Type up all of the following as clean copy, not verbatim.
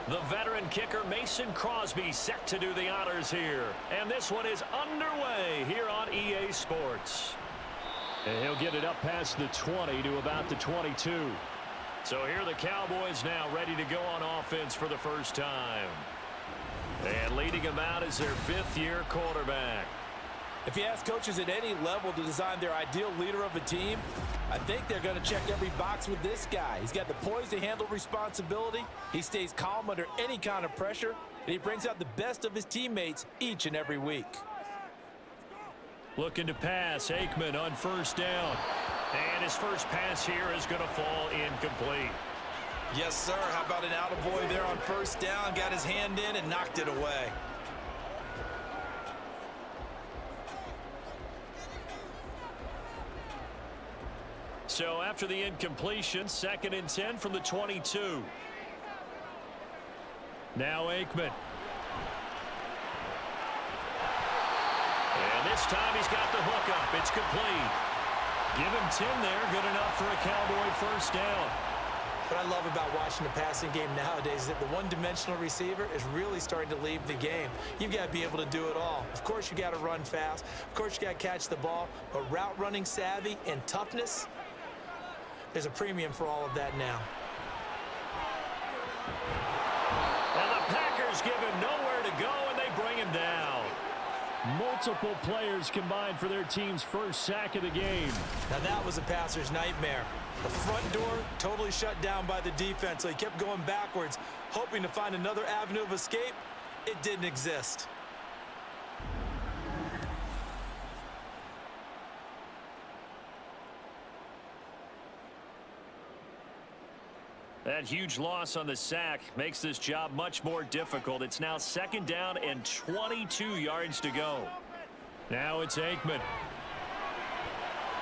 The veteran kicker Mason Crosby set to do the honors here. And this one is underway here on EA Sports. And he'll get it up past the 20 to about the 22. So here are the Cowboys now ready to go on offense for the first time. And leading them out is their fifth-year quarterback. If you ask coaches at any level to design their ideal leader of a team, I think they're going to check every box with this guy. He's got the poise to handle responsibility. He stays calm under any kind of pressure, and he brings out the best of his teammates each and every week. Looking to pass, Aikman on first down. And his first pass here is going to fall incomplete. Yes, sir. How about an attaboy there on first down? Got his hand in and knocked it away. So after the incompletion, 2nd and 10 from the 22. Now Aikman. And this time he's got the hook up. It's complete. Give him 10 there. Good enough for a Cowboy first down. What I love about watching the passing game nowadays is that the one-dimensional receiver is really starting to leave the game. You've got to be able to do it all. Of course, you got to run fast. Of course, you got to catch the ball. But route running savvy and toughness, there's a premium for all of that now. And the Packers give him nowhere to go, and they bring him down. Multiple players combined for their team's first sack of the game. Now that was a passer's nightmare. The front door totally shut down by the defense, so he kept going backwards, hoping to find another avenue of escape. It didn't exist. That huge loss on the sack makes this job much more difficult. It's now 2nd down and 22 yards to go. Now it's Aikman.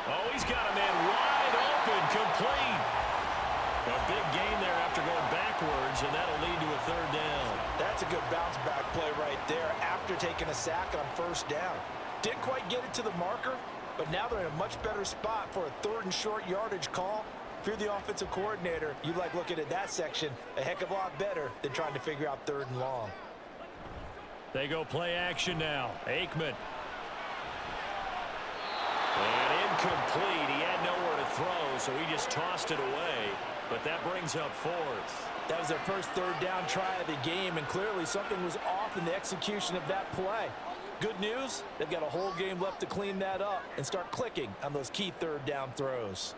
Oh, he's got a man wide open, complete. A big gain there after going backwards, and that'll lead to a 3rd down. That's a good bounce back play right there after taking a sack on first down. Didn't quite get it to the marker, but now they're in a much better spot for a 3rd and short yardage call. If you're the offensive coordinator, you like looking at that section a heck of a lot better than trying to figure out 3rd and long. They go play action now. Aikman. And incomplete. He had nowhere to throw, so he just tossed it away. But that brings up 4th. That was their first 3rd down try of the game, and clearly something was off in the execution of that play. Good news, they've got a whole game left to clean that up and start clicking on those key 3rd down throws.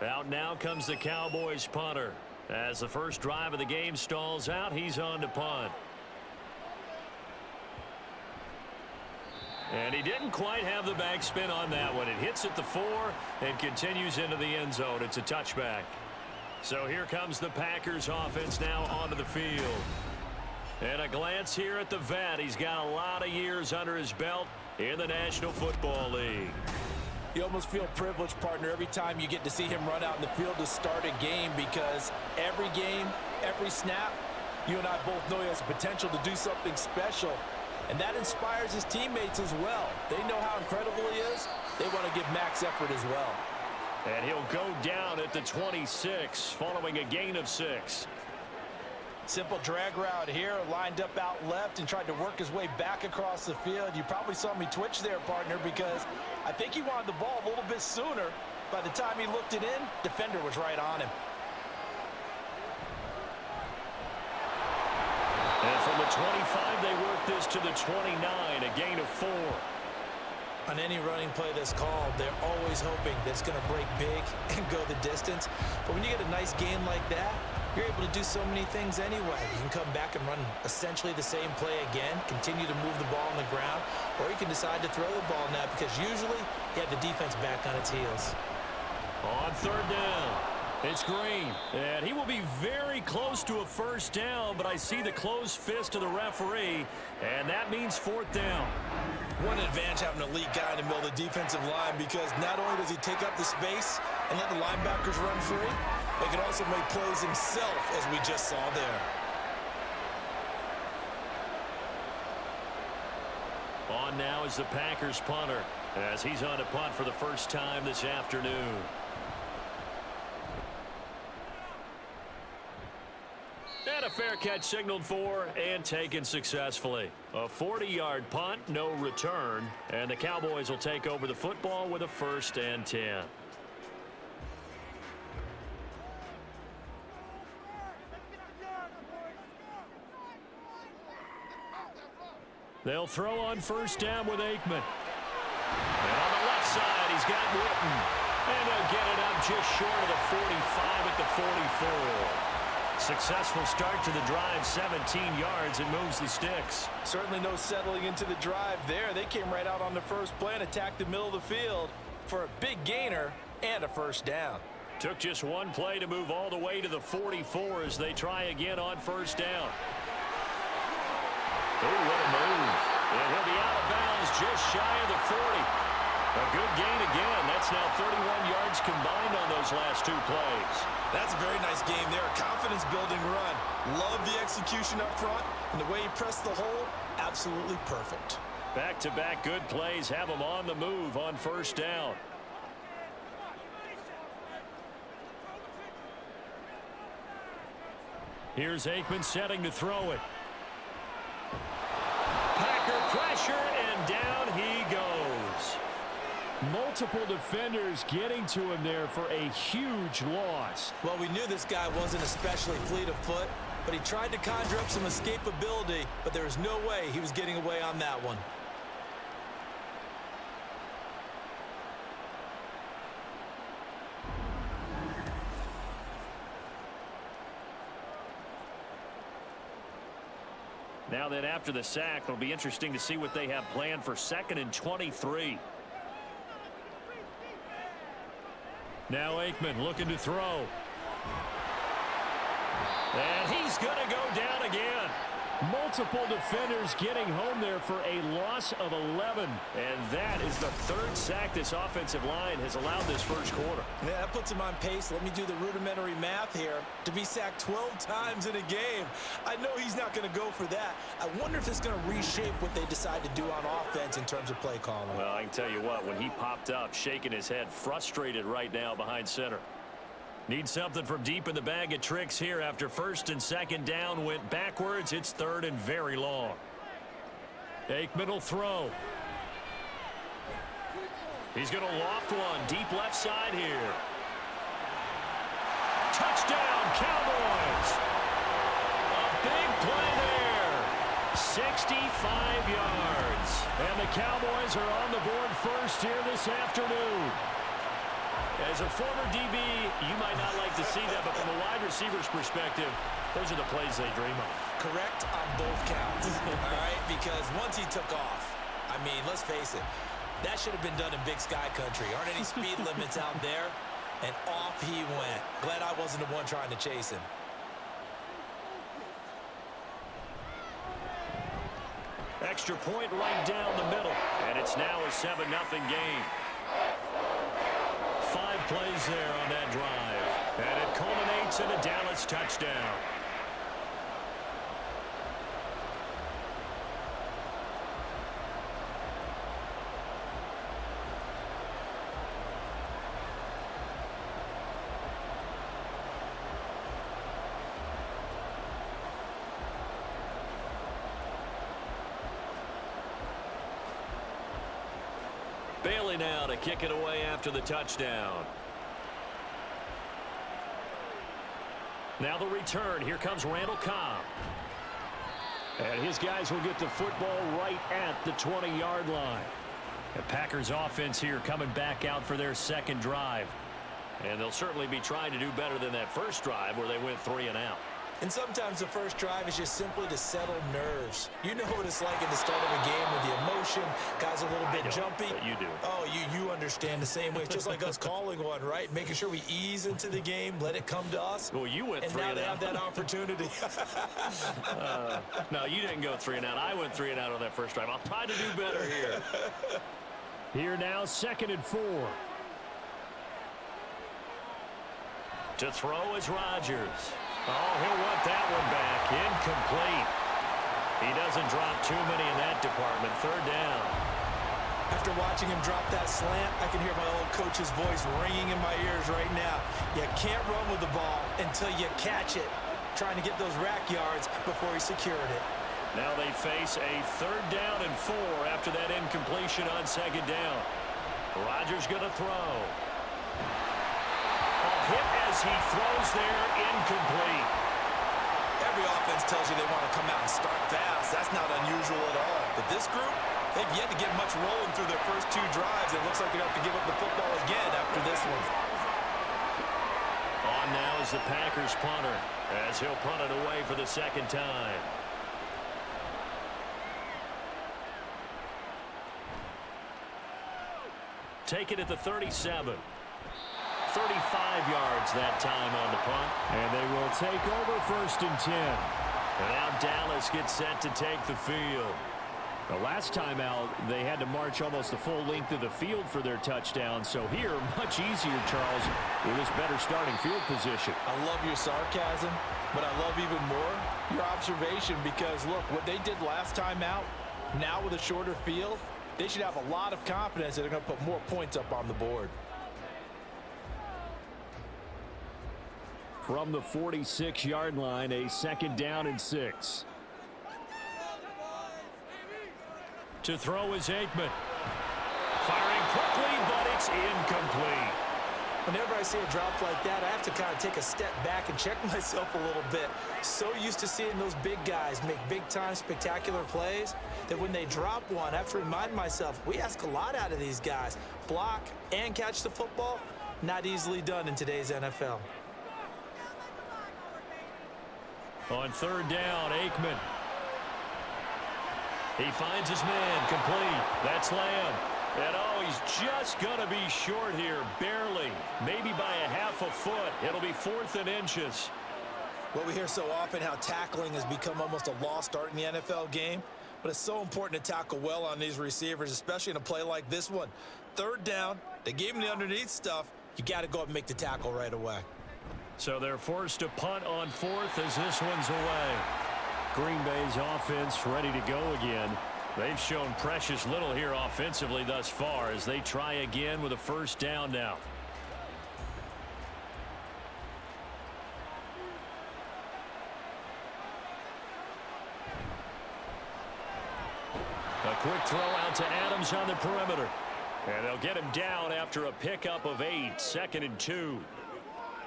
Out now comes the Cowboys punter. As the first drive of the game stalls out, he's on to punt. And he didn't quite have the backspin on that one. It hits at the 4 and continues into the end zone. It's a touchback. So here comes the Packers offense now onto the field. And a glance here at the vet. He's got a lot of years under his belt in the National Football League. You almost feel privileged, partner, every time you get to see him run out in the field to start a game, because every game, every snap, you and I both know he has the potential to do something special. And that inspires his teammates as well. They know how incredible he is. They want to give max effort as well. And he'll go down at the 26 following a gain of 6. Simple drag route here, lined up out left and tried to work his way back across the field. You probably saw me twitch there, partner, because I think he wanted the ball a little bit sooner. By the time he looked it in, defender was right on him. And from the 25, they work this to the 29, a gain of 4. On any running play that's called, they're always hoping that it's going to break big and go the distance. But when you get a nice gain like that, you're able to do so many things anyway. You can come back and run essentially the same play again, continue to move the ball on the ground, or you can decide to throw the ball now, because usually you have the defense back on its heels. On 3rd down, it's Green. And he will be very close to a first down, but I see the closed fist of the referee, and that means 4th down. One advantage having an elite guy in the middle of the defensive line, because not only does he take up the space and let the linebackers run free, but he can also make plays himself, as we just saw there. On now is the Packers punter, as he's on to punt for the first time this afternoon. And a fair catch signaled for and taken successfully. A 40-yard punt, no return, and the Cowboys will take over the football with a 1st and 10. They'll throw on 1st down with Aikman. And on the left side, he's got Witten. And he'll get it up just short of the 45 at the 44. Successful start to the drive, 17 yards, and moves the sticks. Certainly no settling into the drive there. They came right out on the first play and attacked the middle of the field for a big gainer and a 1st down. Took just one play to move all the way to the 44 as they try again on 1st down. Oh, what a move. And he'll be out of bounds just shy of the 40. A good gain again. That's now 31 yards combined on those last 2 plays. That's a very nice game there. A confidence-building run. Love the execution up front. And the way he pressed the hole, absolutely perfect. Back-to-back good plays have him on the move on 1st down. Here's Aikman setting to throw it. Packer pressure, and down he goes. Multiple defenders getting to him there for a huge loss. Well, we knew this guy wasn't especially fleet of foot, but he tried to conjure up some escapability, but there was no way he was getting away on that one. Now then, after the sack, it'll be interesting to see what they have planned for 2nd and 23. Now Aikman looking to throw. And he's going to go down again. Multiple defenders getting home there for a loss of 11. And that is the 3rd sack this offensive line has allowed this 1st quarter. Yeah, that puts him on pace. Let me do the rudimentary math here. To be sacked 12 times in a game. I know he's not going to go for that. I wonder if it's going to reshape what they decide to do on offense in terms of play calling. Well, I can tell you what, when he popped up, shaking his head, frustrated right now behind center. Need something from deep in the bag of tricks here after 1st and 2nd down went backwards. It's 3rd and very long. Aikman will throw. He's going to loft one deep left side here. Touchdown, Cowboys. A big play there. 65 yards. And the Cowboys are on the board first here this afternoon. As a former DB, you might not like to see that, but from a wide receiver's perspective, those are the plays they dream of. Correct on both counts, all right? Because once he took off, I mean, let's face it, that should have been done in Big Sky Country. Aren't any speed limits out there? And off he went. Glad I wasn't the one trying to chase him. Extra point right down the middle, and it's now a 7-0 game. 5 plays there on that drive, and it culminates in a Dallas touchdown. Bailey now to kick it away after the touchdown. Now the return. Here comes Randall Cobb. And his guys will get the football right at the 20-yard line. The Packers offense here coming back out for their 2nd drive. And they'll certainly be trying to do better than that 1st drive where they went 3 and out. And sometimes the 1st drive is just simply to settle nerves. You know what it's like at the start of a game with the emotion. Guys are a little bit jumpy. But you do. Oh, you understand the same way. It's just like us calling one, right? Making sure we ease into the game, let it come to us. Well, you went 3 and out. And now they have that opportunity. No, you didn't go 3 and out. I went 3 and out on that 1st drive. I'll try to do better here. Here now, 2nd and 4. To throw is Rodgers. Oh, he'll want that one back. Incomplete. He doesn't drop too many in that department. 3rd down. After watching him drop that slant, I can hear my old coach's voice ringing in my ears right now. You can't run with the ball until you catch it. trying to get those rack yards before he secured it. Now they face a 3rd down and 4 after that incompletion on 2nd down. Rodgers going to throw. A hit as he throws there, incomplete. Every offense tells you they want to come out and start fast. That's not unusual at all. But this group, they've yet to get much rolling through their first 2 drives. It looks like they're going to have to give up the football again after this one. On now is the Packers punter, as he'll punt it away for the 2nd time. Take it at the 37. 35 yards that time on the punt. And they will take over 1st and 10. And now Dallas gets set to take the field. The last time out, they had to march almost the full length of the field for their touchdown. So here, much easier, Charles, with this better starting field position. I love your sarcasm, but I love even more your observation because, look, what they did last time out, now with a shorter field, they should have a lot of confidence that they're going to put more points up on the board. From the 46-yard line, a 2nd down and 6. To throw is Aikman. Firing quickly, but it's incomplete. Whenever I see a drop like that, I have to kind of take a step back and check myself a little bit. So used to seeing those big guys make big-time spectacular plays that when they drop one, I have to remind myself, we ask a lot out of these guys. Block and catch the football, not easily done in today's NFL. On 3rd down, Aikman. He finds his man, complete. That's Lamb. And oh, he's just going to be short here, barely. Maybe by a half a foot. It'll be 4th and inches. What we hear so often, how tackling has become almost a lost art in the NFL game. But it's so important to tackle well on these receivers, especially in a play like this one. 3rd down, they gave him the underneath stuff. You got to go up and make the tackle right away. So they're forced to punt on 4th as this one's away. Green Bay's offense ready to go again. They've shown precious little here offensively thus far as they try again with a 1st down now. A quick throw out to Adams on the perimeter. And they'll get him down after a pickup of 8, 2nd and 2.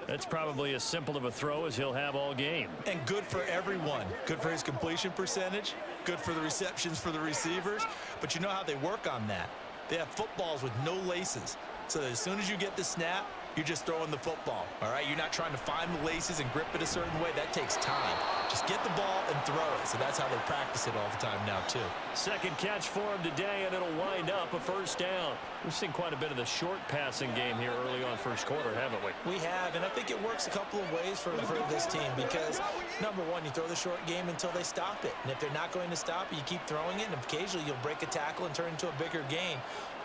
That's probably as simple of a throw as he'll have all game. And good for everyone. Good for his completion percentage. Good for the receptions for the receivers. But you know how they work on that. They have footballs with no laces. So that as soon as you get the snap, you're just throwing the football. All right? You're not trying to find the laces and grip it a certain way. That takes time. Just get the ball and throw it. So that's how they practice it all the time now, too. 2nd catch for him today, and it'll wind up a 1st down. We've seen quite a bit of the short passing game here early on 1st quarter, haven't we? We have, and I think it works a couple of ways for this team because, number one, you throw the short game until they stop it. And if they're not going to stop it, you keep throwing it, and occasionally you'll break a tackle and turn it into a bigger gain.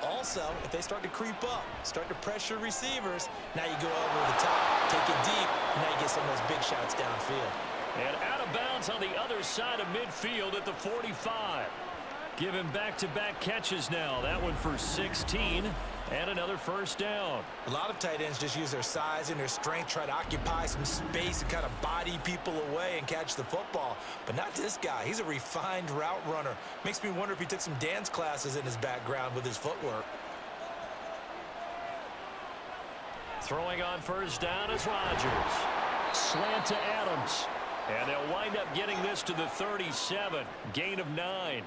Also, if they start to creep up, start to pressure receivers, now you go over the top, take it deep, and now you get some of those big shots downfield. And out of bounds on the other side of midfield at the 45. Giving back-to-back catches now. That one for 16 and another 1st down. A lot of tight ends just use their size and their strength, try to occupy some space and kind of body people away and catch the football. But not this guy. He's a refined route runner. Makes me wonder if he took some dance classes in his background with his footwork. Throwing on 1st down is Rodgers. Slant to Adams. And they'll wind up getting this to the 37. Gain of 9.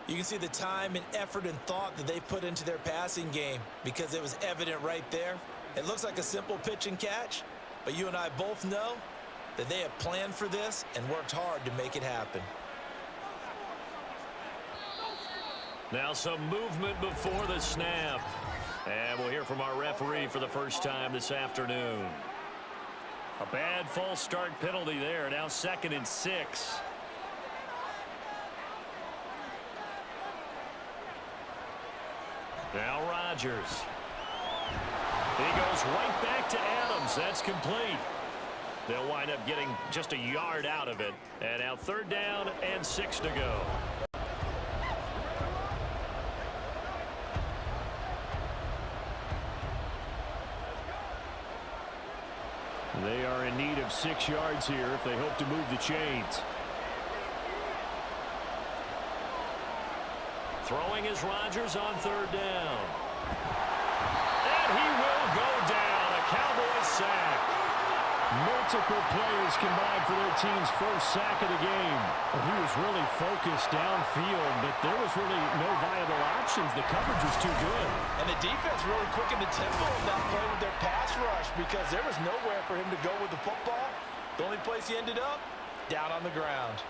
You can see the time and effort and thought that they put into their passing game because it was evident right there. It looks like a simple pitch and catch, but you and I both know that they have planned for this and worked hard to make it happen. Now some movement before the snap. And we'll hear from our referee for the first time this afternoon. A bad false start penalty there. Now 2nd and 6. Now Rodgers. He goes right back to Adams. That's complete. They'll wind up getting just a yard out of it. And now 3rd down and 6 to go. They are in need of 6 yards here if they hope to move the chains. Throwing is Rodgers on 3rd down. And he will go down. A Cowboys sack. Multiple players combined for their team's first sack of the game. Well, he was really focused downfield, but there was really no viable options. The coverage was too good. And the defense really quickened the tempo of that play with their pass rush because there was nowhere for him to go with the football. The only place he ended up, down on the ground.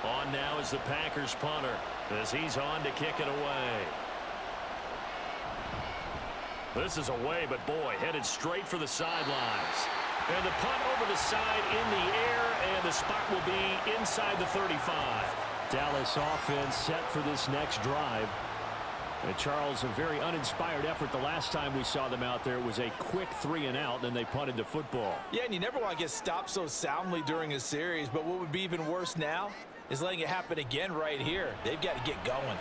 On now is the Packers punter as he's on to kick it away. This is away, but boy, headed straight for the sidelines. And the punt over the side in the air, and the spot will be inside the 35. Dallas offense set for this next drive. And Charles, a very uninspired effort the last time we saw them out there. It was a quick 3-and-out, then they punted the football. Yeah, and you never want to get stopped so soundly during a series, but what would be even worse now is letting it happen again right here. They've got to get going.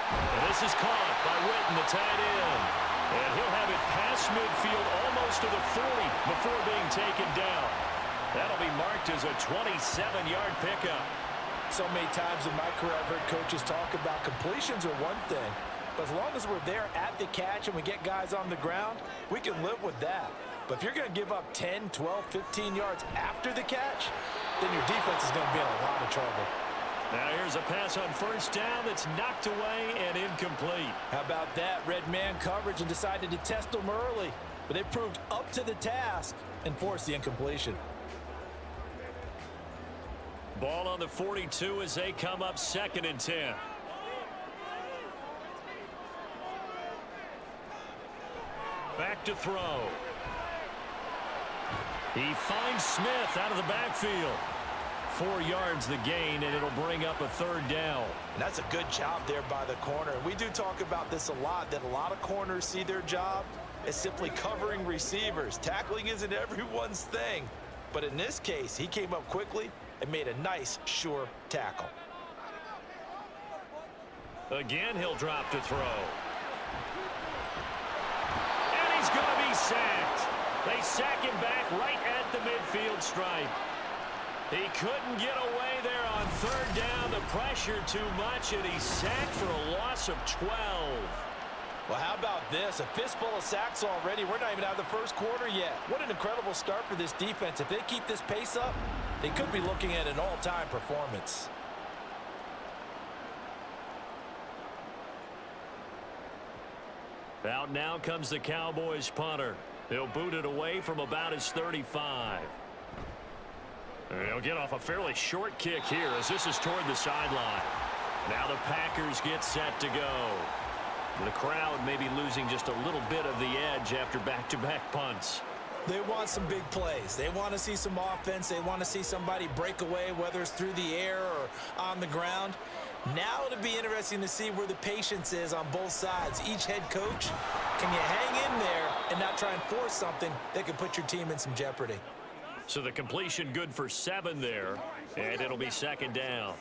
And this is caught by Witten, the tight end. And he'll have it past midfield almost to the 40 before being taken down. That'll be marked as a 27-yard pickup. So many times in my career I've heard coaches talk about completions are one thing, but as long as we're there at the catch and we get guys on the ground, we can live with that. But if you're going to give up 10, 12, 15 yards after the catch, then your defense is going to be in a lot of trouble. Now here's a pass on 1st down that's knocked away and incomplete. How about that? Red man coverage and decided to test them early, but they proved up to the task and forced the incompletion. Ball on the 42 as they come up 2nd and 10. Back to throw. He finds Smith out of the backfield. 4 yards the gain, and it'll bring up a 3rd down. And that's a good job there by the corner. We do talk about this a lot, that a lot of corners see their job as simply covering receivers. Tackling isn't everyone's thing. But in this case, he came up quickly and made a nice, sure tackle. Again, he'll drop to throw. And he's going to be sacked. They sack him back right at the midfield stripe. He couldn't get away there on 3rd down. The pressure too much, and he's sacked for a loss of 12. Well, how about this? A fistful of sacks already. We're not even out of the 1st quarter yet. What an incredible start for this defense. If they keep this pace up, they could be looking at an all-time performance. Out now comes the Cowboys punter. He'll boot it away from about his 35. He'll get off a fairly short kick here as this is toward the sideline. Now the Packers get set to go. The crowd may be losing just a little bit of the edge after back-to-back punts. They want some big plays. They want to see some offense. They want to see somebody break away, whether it's through the air or on the ground. Now it'll be interesting to see where the patience is on both sides. Each head coach, can you hang in there and not try and force something that could put your team in some jeopardy? So the completion good for 7 there, and it'll be 2nd down.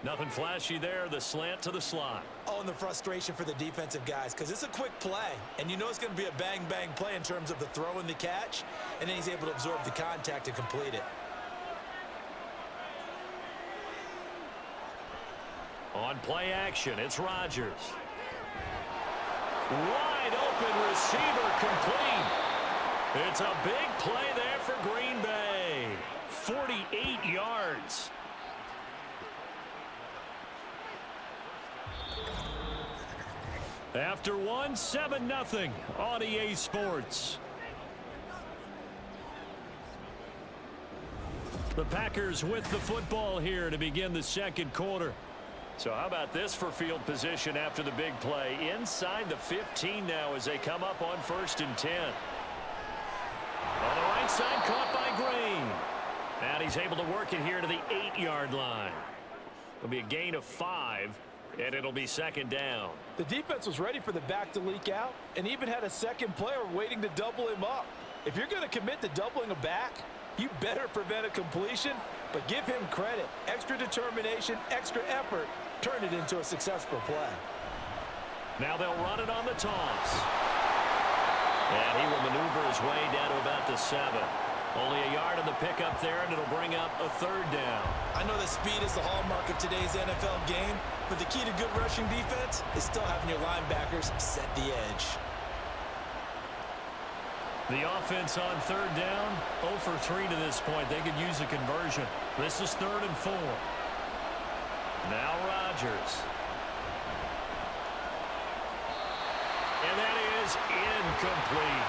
Nothing flashy there, the slant to the slot. Oh, and the frustration for the defensive guys, because it's a quick play, and you know it's going to be a bang-bang play in terms of the throw and the catch, and then he's able to absorb the contact and complete it. On play action, it's Rodgers. Wide open receiver complete. It's a big play there for Green Bay. 48 yards. After 7-0 on EA Sports. The Packers with the football here to begin the 2nd quarter. So how about this for field position after the big play? Inside the 15 now as they come up on 1st and 10. On the right side, caught by Green. And he's able to work it here to the 8-yard line. It'll be a gain of 5, and it'll be 2nd down. The defense was ready for the back to leak out and even had a second player waiting to double him up. If you're going to commit to doubling a back, you better prevent a completion, but give him credit. Extra determination, extra effort, turn it into a successful play. Now they'll run it on the toss. And he will maneuver his way down to about the 7. Only a yard on the pickup there, and it'll bring up a 3rd down. I know that speed is the hallmark of today's NFL game, but the key to good rushing defense is still having your linebackers set the edge. The offense on 3rd down, 0 for 3 to this point. They could use a conversion. This is 3rd and 4. Now Rodgers. And that is incomplete.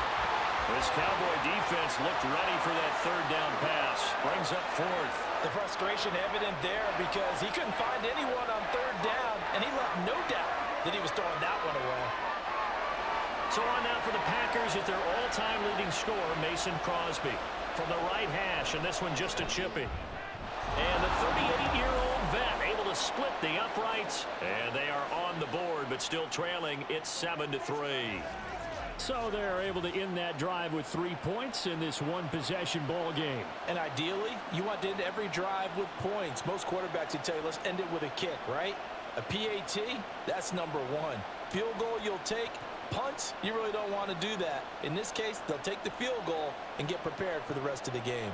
This Cowboy defense looked ready for that 3rd down pass. Brings up 4th. The frustration evident there because he couldn't find anyone on 3rd down, and he left no doubt that he was throwing that one away. So on now for the Packers at their all-time leading scorer, Mason Crosby. From the right hash, and this one just a chipping. And the 38-year-old vet able to split the uprights. And they are on the board, but still trailing. It's 7-3. So they're able to end that drive with 3 points in this one-possession ball game. And ideally, you want to end every drive with points. Most quarterbacks would tell you, let's end it with a kick, right? A PAT, that's number 1. Field goal you'll take. Punts, you really don't want to do that. In this case, they'll take the field goal and get prepared for the rest of the game.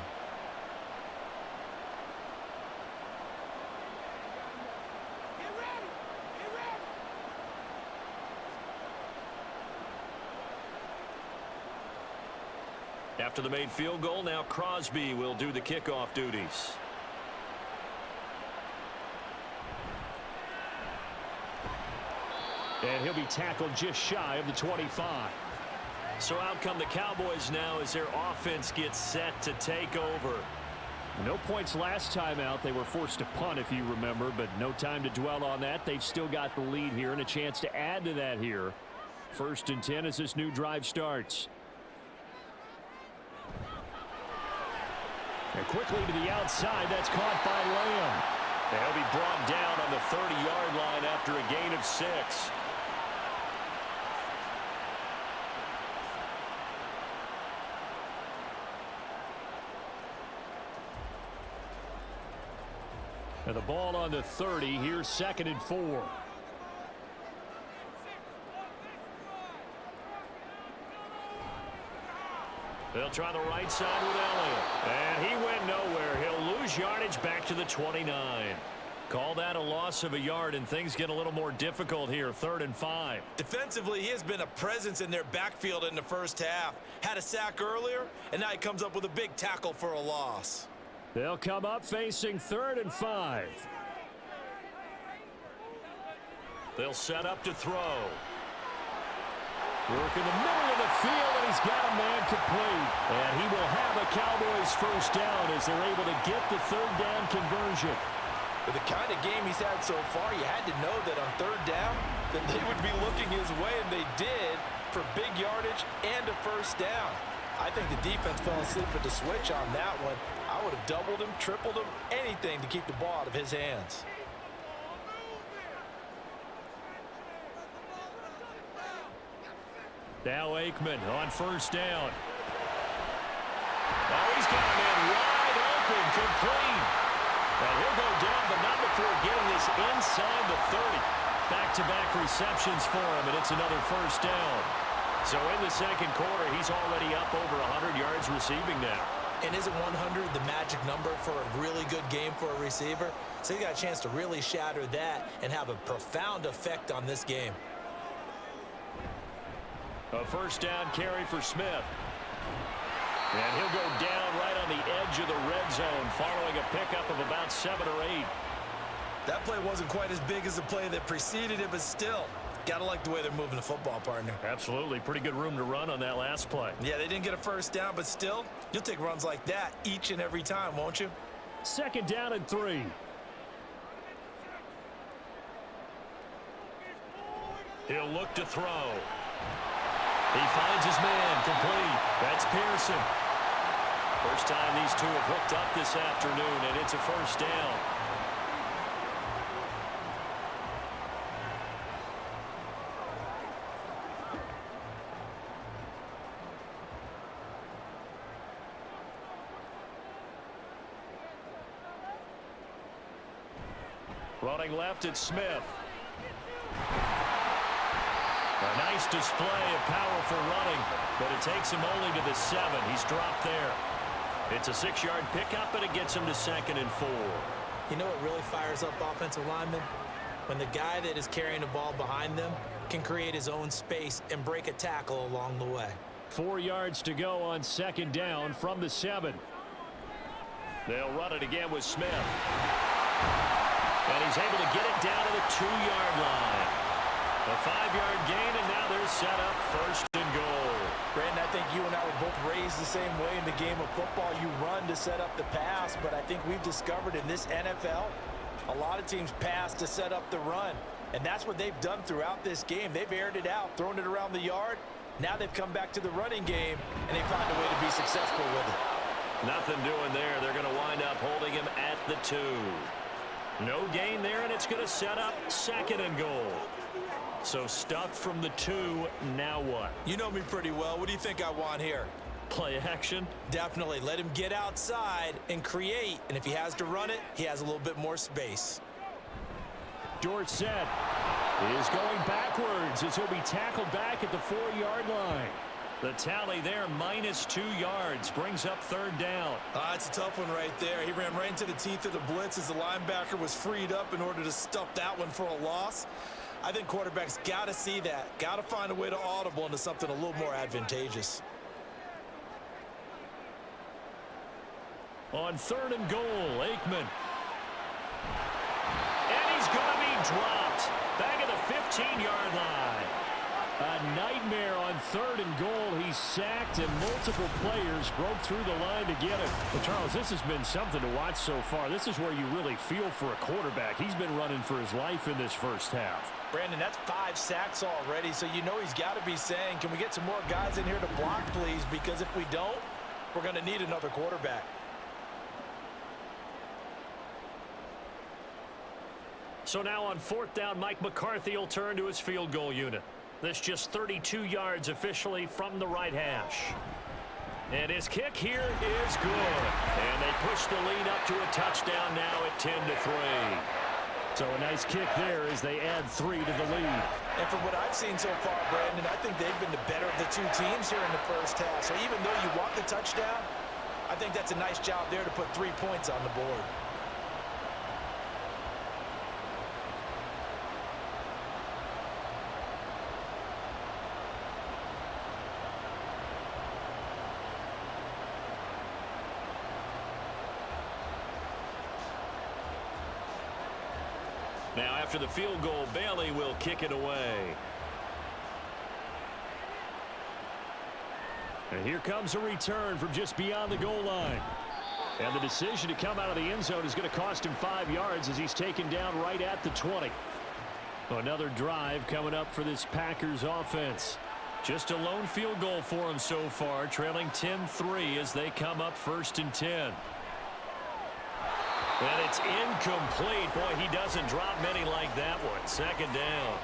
After the made field goal, now Crosby will do the kickoff duties. And he'll be tackled just shy of the 25. So out come the Cowboys now as their offense gets set to take over. No points last time out. They were forced to punt, if you remember, but no time to dwell on that. They've still got the lead here and a chance to add to that here. 1st and 10 as this new drive starts. And quickly to the outside. That's caught by Lamb. And he'll be brought down on the 30-yard line after a gain of 6. And the ball on the 30. Here's 2nd and 4. They'll try the right side with Elliott. And he went nowhere. He'll lose yardage back to the 29. Call that a loss of a yard, and things get a little more difficult here. 3rd and 5. Defensively, he has been a presence in their backfield in the first half. Had a sack earlier, and now he comes up with a big tackle for a loss. They'll come up facing 3rd and 5. They'll set up to throw. Work in the middle of the field, and he's got a man complete. And he will have a Cowboys 1st down as they're able to get the 3rd down conversion. With the kind of game he's had so far, you had to know that on 3rd down, that they would be looking his way, and they did, for big yardage and a 1st down. I think the defense fell asleep at the switch on that one. I would have doubled him, tripled him, anything to keep the ball out of his hands. Now Aikman on 1st down. Oh, he's got a man wide open, complete. And he'll go down, but not before getting this inside the 30. Back-to-back receptions for him, and it's another 1st down. So in the 2nd quarter, he's already up over 100 yards receiving now. And isn't 100 the magic number for a really good game for a receiver? So he got a chance to really shatter that and have a profound effect on this game. A 1st down carry for Smith. And he'll go down right on the edge of the red zone following a pickup of about 7 or 8. That play wasn't quite as big as the play that preceded it, but still, gotta like the way they're moving the football, partner. Absolutely. Pretty good room to run on that last play. Yeah, they didn't get a 1st down, but still, you'll take runs like that each and every time, won't you? 2nd down and 3. He'll look to throw. He finds his man, complete. That's Pearson. First time these two have hooked up this afternoon, and it's a 1st down. Running left, it's Smith. A nice display of powerful running, but it takes him only to the 7. He's dropped there. It's a 6-yard pickup, and it gets him to 2nd and 4. You know what really fires up offensive linemen? When the guy that is carrying the ball behind them can create his own space and break a tackle along the way. 4 yards to go on 2nd down from the 7. They'll run it again with Smith. And he's able to get it down to the 2-yard line. A 5-yard gain, and now they're set up 1st and goal. Brandon, I think you and I were both raised the same way in the game of football. You run to set up the pass, but I think we've discovered in this NFL, a lot of teams pass to set up the run. And that's what they've done throughout this game. They've aired it out, thrown it around the yard. Now they've come back to the running game, and they found a way to be successful with it. Nothing doing there. They're going to wind up holding him at the 2. No gain there, and it's going to set up 2nd and goal. So stuffed from the 2, now what? You know me pretty well. What do you think I want here? Play action? Definitely. Let him get outside and create. And if he has to run it, he has a little bit more space. Dorsett is going backwards as he'll be tackled back at the 4-yard line. The tally there, -2 yards, brings up 3rd down. It's a tough one right there. He ran right into the teeth of the blitz as the linebacker was freed up in order to stuff that one for a loss. I think quarterbacks got to see that. Got to find a way to audible into something a little more advantageous. On 3rd and goal, Aikman. And he's going to be dropped. Back at the 15-yard line. A nightmare on 3rd and goal. He's sacked, and multiple players broke through the line to get him. Well, Charles, this has been something to watch so far. This is where you really feel for a quarterback. He's been running for his life in this first half. Brandon, that's 5 sacks already, so you know he's got to be saying, can we get some more guys in here to block, please? Because if we don't, we're going to need another quarterback. So now on 4th down, Mike McCarthy will turn to his field goal unit. This just 32 yards officially from the right hash. And his kick here is good. And they push the lead up to a touchdown now at 10-3. So a nice kick there as they add 3 to the lead. And from what I've seen so far, Brandon, I think they've been the better of the 2 teams here in the first half. So even though you want the touchdown, I think that's a nice job there to put 3 points on the board. Now after the field goal, Bailey will kick it away. And here comes a return from just beyond the goal line. And the decision to come out of the end zone is going to cost him 5 yards as he's taken down right at the 20. Another drive coming up for this Packers offense. Just a lone field goal for him so far, trailing 10-3 as they come up 1st and 10. And it's incomplete. Boy, he doesn't drop many like that one. 2nd down.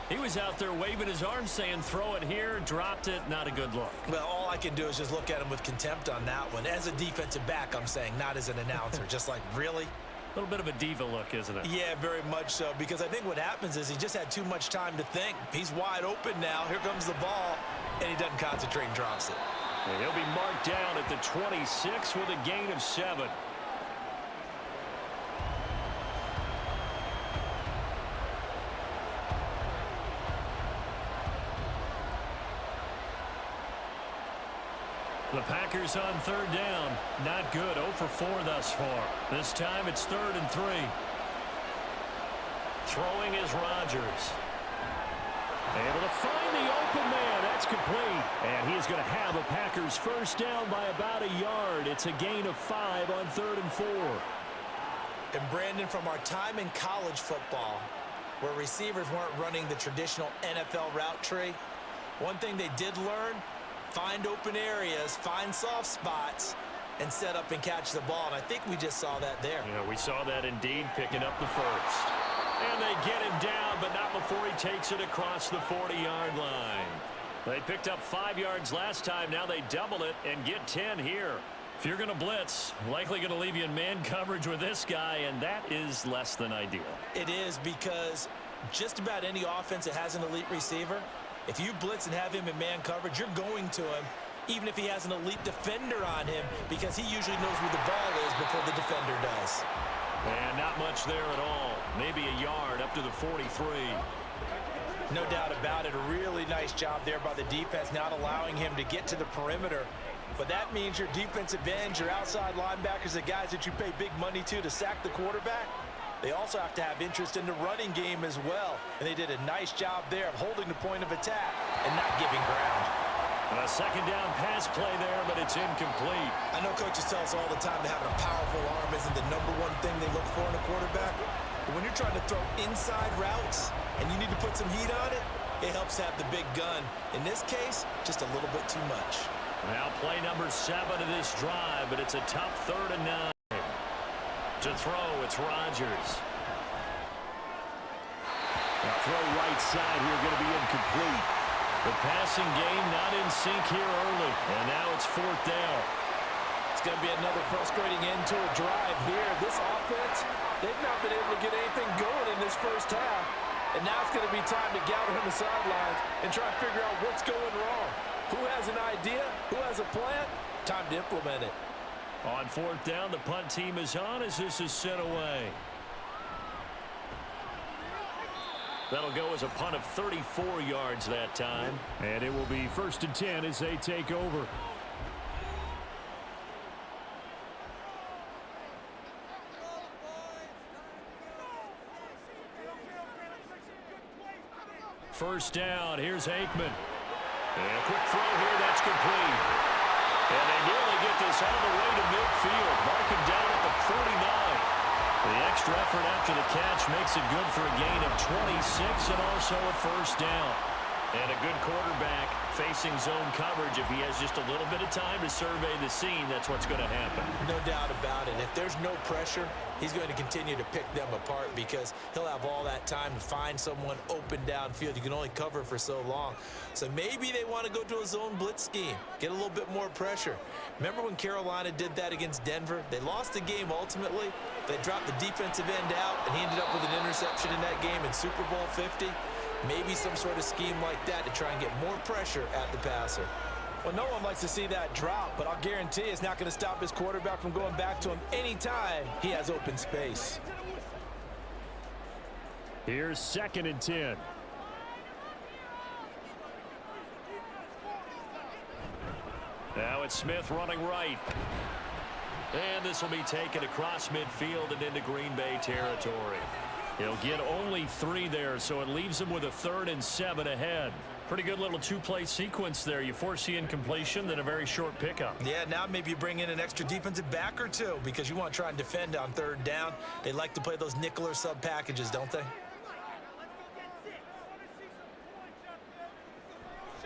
He was out there waving his arms saying, throw it here, dropped it, not a good look. Well, all I can do is just look at him with contempt on that one. As a defensive back, I'm saying, not as an announcer. Just like, really? A little bit of a diva look, isn't it? Yeah, very much so, because I think what happens is he just had too much time to think. He's wide open now. Here comes the ball, and he doesn't concentrate and drops it. And he'll be marked down at the 26 with a gain of 7. The Packers on 3rd down. Not good. 0 for 4 thus far. This time it's 3rd and 3. Throwing is Rodgers. Able to find the open man. That's complete. And he is going to have a Packers first down by about a yard. It's a gain of 5 on 3rd and 4. And Brandon, from our time in college football, where receivers weren't running the traditional NFL route tree, one thing they did learn, find open areas, find soft spots, and set up and catch the ball. And I think we just saw that there. Yeah, we saw that indeed, picking up the first. And they get him down, but not before he takes it across the 40-yard line. They picked up 5 yards last time. Now they double it and get 10 here. If you're going to blitz, likely going to leave you in man coverage with this guy, and that is less than ideal. It is, because Just about any offense that has an elite receiver, if you blitz and have him in man coverage, you're going to him, even if he has an elite defender on him, because he usually knows where the ball is before the defender does. And not much there at all. Maybe a yard up to the 43. No doubt about it. A really nice job there by the defense, not allowing him to get to the perimeter. But that means your defensive ends, your outside linebackers, the guys that you pay big money to sack the quarterback, they also have to have interest in the running game as well. And they did a nice job there of holding the point of attack and not giving ground. A second down pass play there, but it's incomplete. I know coaches tell us all the time that having a powerful arm isn't the #1 thing they look for in a quarterback. But when you're trying to throw inside routes and you need to put some heat on it, it helps have the big gun. In this case, just a little bit too much. Now play number 7 of this drive, but it's a tough 3rd and 9. To throw, it's Rodgers. Now throw right side here, going to be incomplete. The passing game not in sync here early, and now it's 4th down. It's going to be another frustrating end to a drive here. This offense, they've not been able to get anything going in this first half. And now it's going to be time to gather on the sidelines and try to figure out what's going wrong. Who has an idea? Who has a plan? Time to implement it. On 4th down, the punt team is on as this is sent away. That'll go as a punt of 34 yards that time. And it will be 1st and 10 as they take over. First down, here's Aikman. And a quick throw here, that's complete. And they nearly get this all the way to midfield. Mark him down at the 49. The extra effort after the catch makes it good for a gain of 26 and also a 1st down. And a good quarterback facing zone coverage. If he has just a little bit of time to survey the scene, that's what's going to happen. No doubt about it. If there's no pressure, he's going to continue to pick them apart because he'll have all that time to find someone open downfield. You can only cover for so long. So maybe they want to go to a zone blitz scheme, get a little bit more pressure. Remember when Carolina did that against Denver? They lost the game ultimately. They dropped the defensive end out, and he ended up with an interception in that game in Super Bowl 50. Maybe some sort of scheme like that to try and get more pressure at the passer. Well, no one likes to see that drop, but I'll guarantee it's not going to stop his quarterback from going back to him anytime he has open space. Here's 2nd and 10. Now it's Smith running right. And this will be taken across midfield and into Green Bay territory. He'll get only 3 there, so it leaves him with a 3rd and 7 ahead. Pretty good little 2-play sequence there. You force the incompletion, then a very short pickup. Yeah, now maybe you bring in an extra defensive back or 2 because you want to try and defend on 3rd down. They like to play those nickel or sub packages, don't they?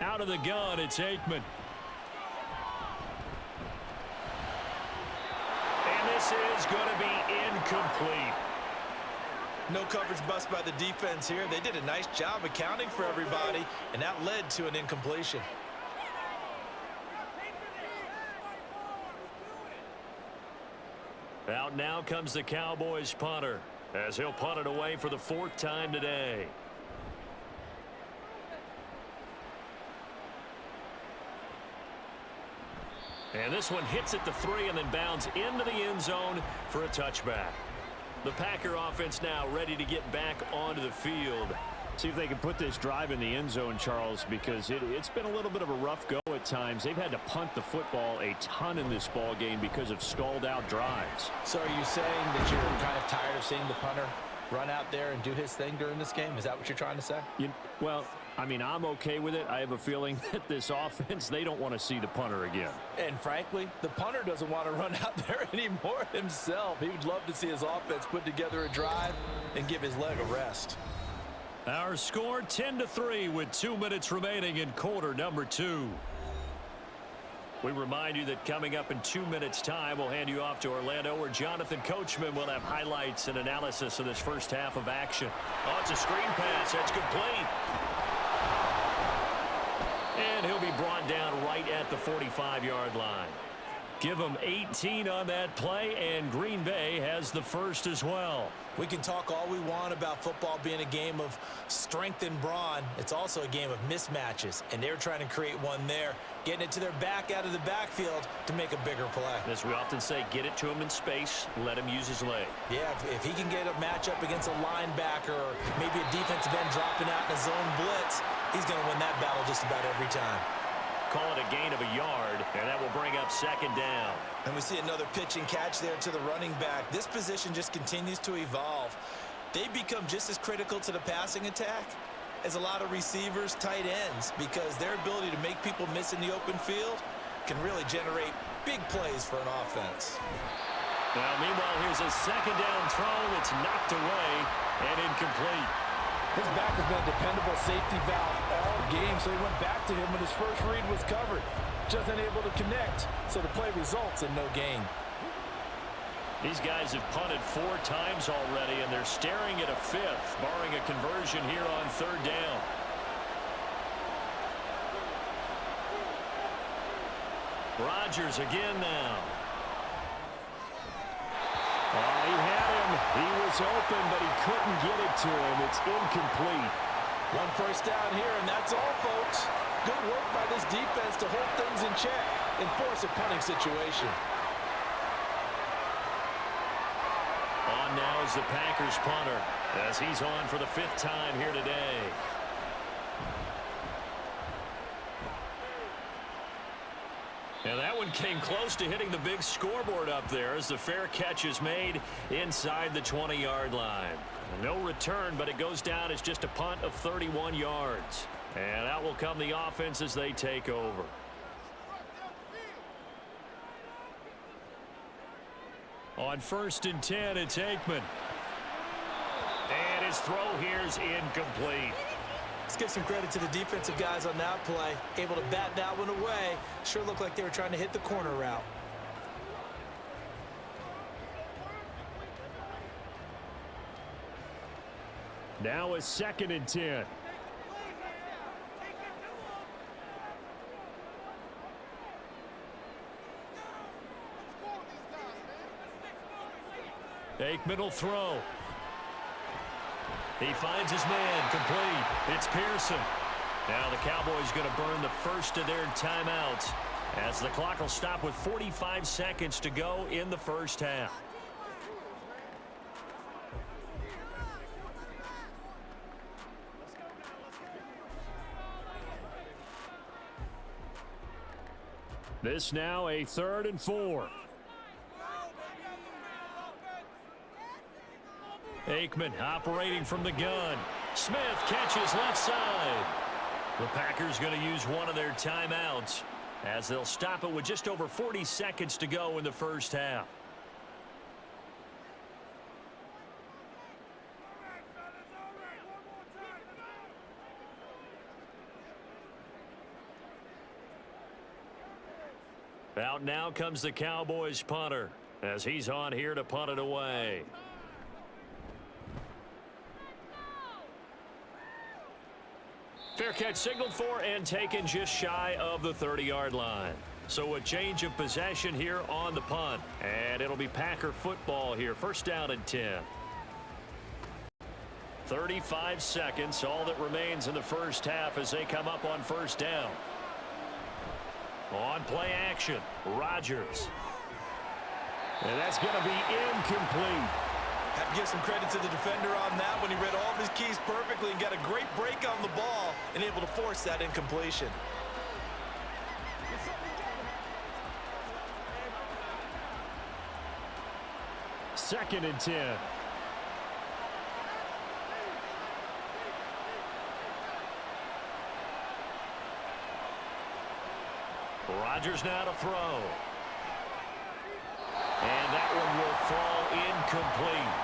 Out of the gun, it's Aikman. And this is going to be incomplete. No coverage bust by the defense here. They did a nice job accounting for everybody, and that led to an incompletion. Out now comes the Cowboys punter as he'll punt it away for the 4th time today. And this one hits at the 3 and then bounds into the end zone for a touchback. The Packer offense now ready to get back onto the field. See if they can put this drive in the end zone, Charles, because it's been a little bit of a rough go at times. They've had to punt the football a ton in this ball game because of stalled out drives. So are you saying that you're kind of tired of seeing the punter run out there and do his thing during this game? Is that what you're trying to say? Well, I mean, I'm okay with it. I have a feeling that this offense, they don't want to see the punter again. And frankly, the punter doesn't want to run out there anymore himself. He would love to see his offense put together a drive and give his leg a rest. Our score 10-3 with 2 minutes remaining in quarter number 2. We remind you that coming up in 2 minutes time, we'll hand you off to Orlando where Jonathan Coachman will have highlights and analysis of this first half of action. Oh, it's a screen pass. That's complete. And he'll be brought down right at the 45-yard line. Give them 18 on that play, and Green Bay has the first as well. We can talk all we want about football being a game of strength and brawn. It's also a game of mismatches, and they're trying to create one there, getting it to their back out of the backfield to make a bigger play. As we often say, get it to him in space, let him use his leg. Yeah, if he can get a matchup against a linebacker or maybe a defensive end dropping out in a zone blitz, he's going to win that battle just about every time. Call it a gain of a yard, and that will bring up second down. And we see another pitch and catch there to the running back. This position just continues to evolve. They become just as critical to the passing attack as a lot of receivers, tight ends, because their ability to make people miss in the open field can really generate big plays for an offense. Now, meanwhile, here's a second down throw that's knocked away and incomplete. His back has been a dependable safety valve all game, so he went back to him when his first read was covered. Just unable to connect, so the play results in no gain. These guys have punted 4 times already, and they're staring at a 5th, barring a conversion here on third down. Rodgers again now. He had him. He was open, but he couldn't get it to him. It's incomplete. One first down here, and that's all, folks. Good work by this defense to hold things in check and force a punting situation. On now is the Packers punter, as he's on for the 5th time here today. And that one came close to hitting the big scoreboard up there as the fair catch is made inside the 20-yard line. No return, but it goes down as just a punt of 31 yards. And out will come the offense as they take over. On 1st and 10, it's Aikman. And his throw here is incomplete. Let's give some credit to the defensive guys on that play. Able to bat that one away. Sure looked like they were trying to hit the corner route. Now a 2nd and 10. Aikman will throw. He finds his man, complete. It's Pearson. Now the Cowboys going to burn the first of their timeouts as the clock will stop with 45 seconds to go in the first half. This now a 3rd and 4. Aikman operating from the gun. Smith catches left side. The Packers going to use one of their timeouts as they'll stop it with just over 40 seconds to go in the first half. Out now comes the Cowboys punter as he's on here to punt it away. Fair catch signaled for and taken just shy of the 30-yard line. So a change of possession here on the punt. And it'll be Packer football here. 1st down and 10. 35 seconds, all that remains in the first half as they come up on 1st down. On play action, Rodgers. And that's going to be incomplete. Have to give some credit to the defender on that when he read all of his keys perfectly and got a great break on the ball and able to force that incompletion. Second and 10. Rodgers now to throw. And that one will fall incomplete.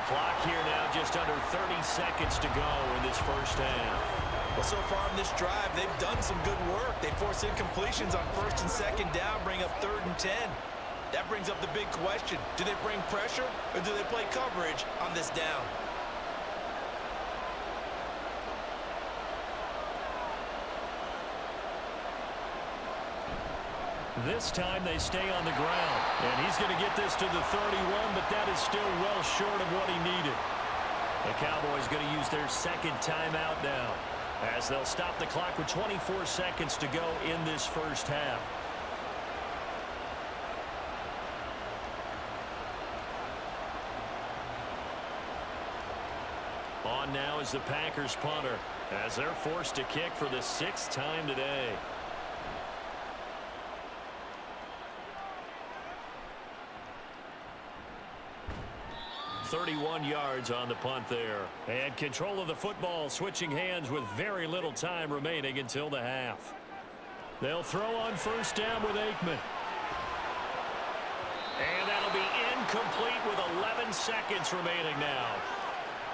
Clock here now just under 30 seconds to go in this first half. Well, so far in this drive, they've done some good work. They force incompletions on 1st and 2nd down, bring up 3rd and 10. That brings up the big question. Do they bring pressure or do they play coverage on this down? This time they stay on the ground. And he's going to get this to the 31, but that is still well short of what he needed. The Cowboys going to use their second timeout now, as they'll stop the clock with 24 seconds to go in this first half. On now is the Packers punter, as they're forced to kick for the 6th time today. 31 yards on the punt there. And control of the football, switching hands with very little time remaining until the half. They'll throw on first down with Aikman. And that'll be incomplete with 11 seconds remaining now.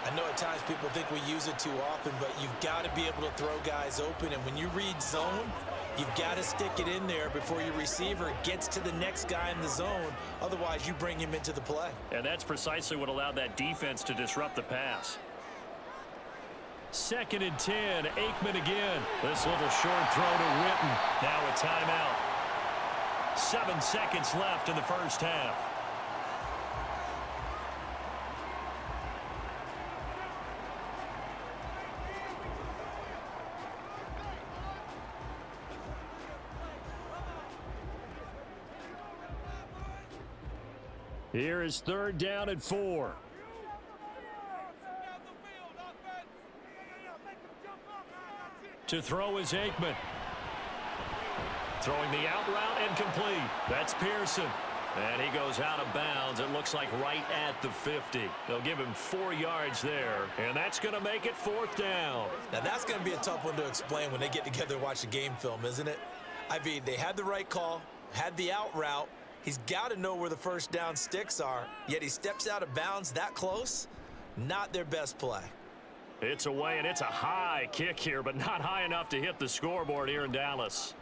I know at times people think we use it too often, but you've got to be able to throw guys open. And when you read zone, you've got to stick it in there before your receiver gets to the next guy in the zone. Otherwise, you bring him into the play. And that's precisely what allowed that defense to disrupt the pass. 2nd and 10. Aikman again. This little short throw to Witten. Now a timeout. 7 seconds left in the first half. Here is 3rd down and 4. To throw is Aikman. Throwing the out route and complete. That's Pearson. And he goes out of bounds. It looks like right at the 50. They'll give him 4 yards there. And that's going to make it 4th down. Now that's going to be a tough one to explain when they get together and watch the game film, isn't it? I mean, they had the right call, had the out route. He's got to know where the first down sticks are, yet he steps out of bounds that close. Not their best play. It's away, and it's a high kick here, but not high enough to hit the scoreboard here in Dallas.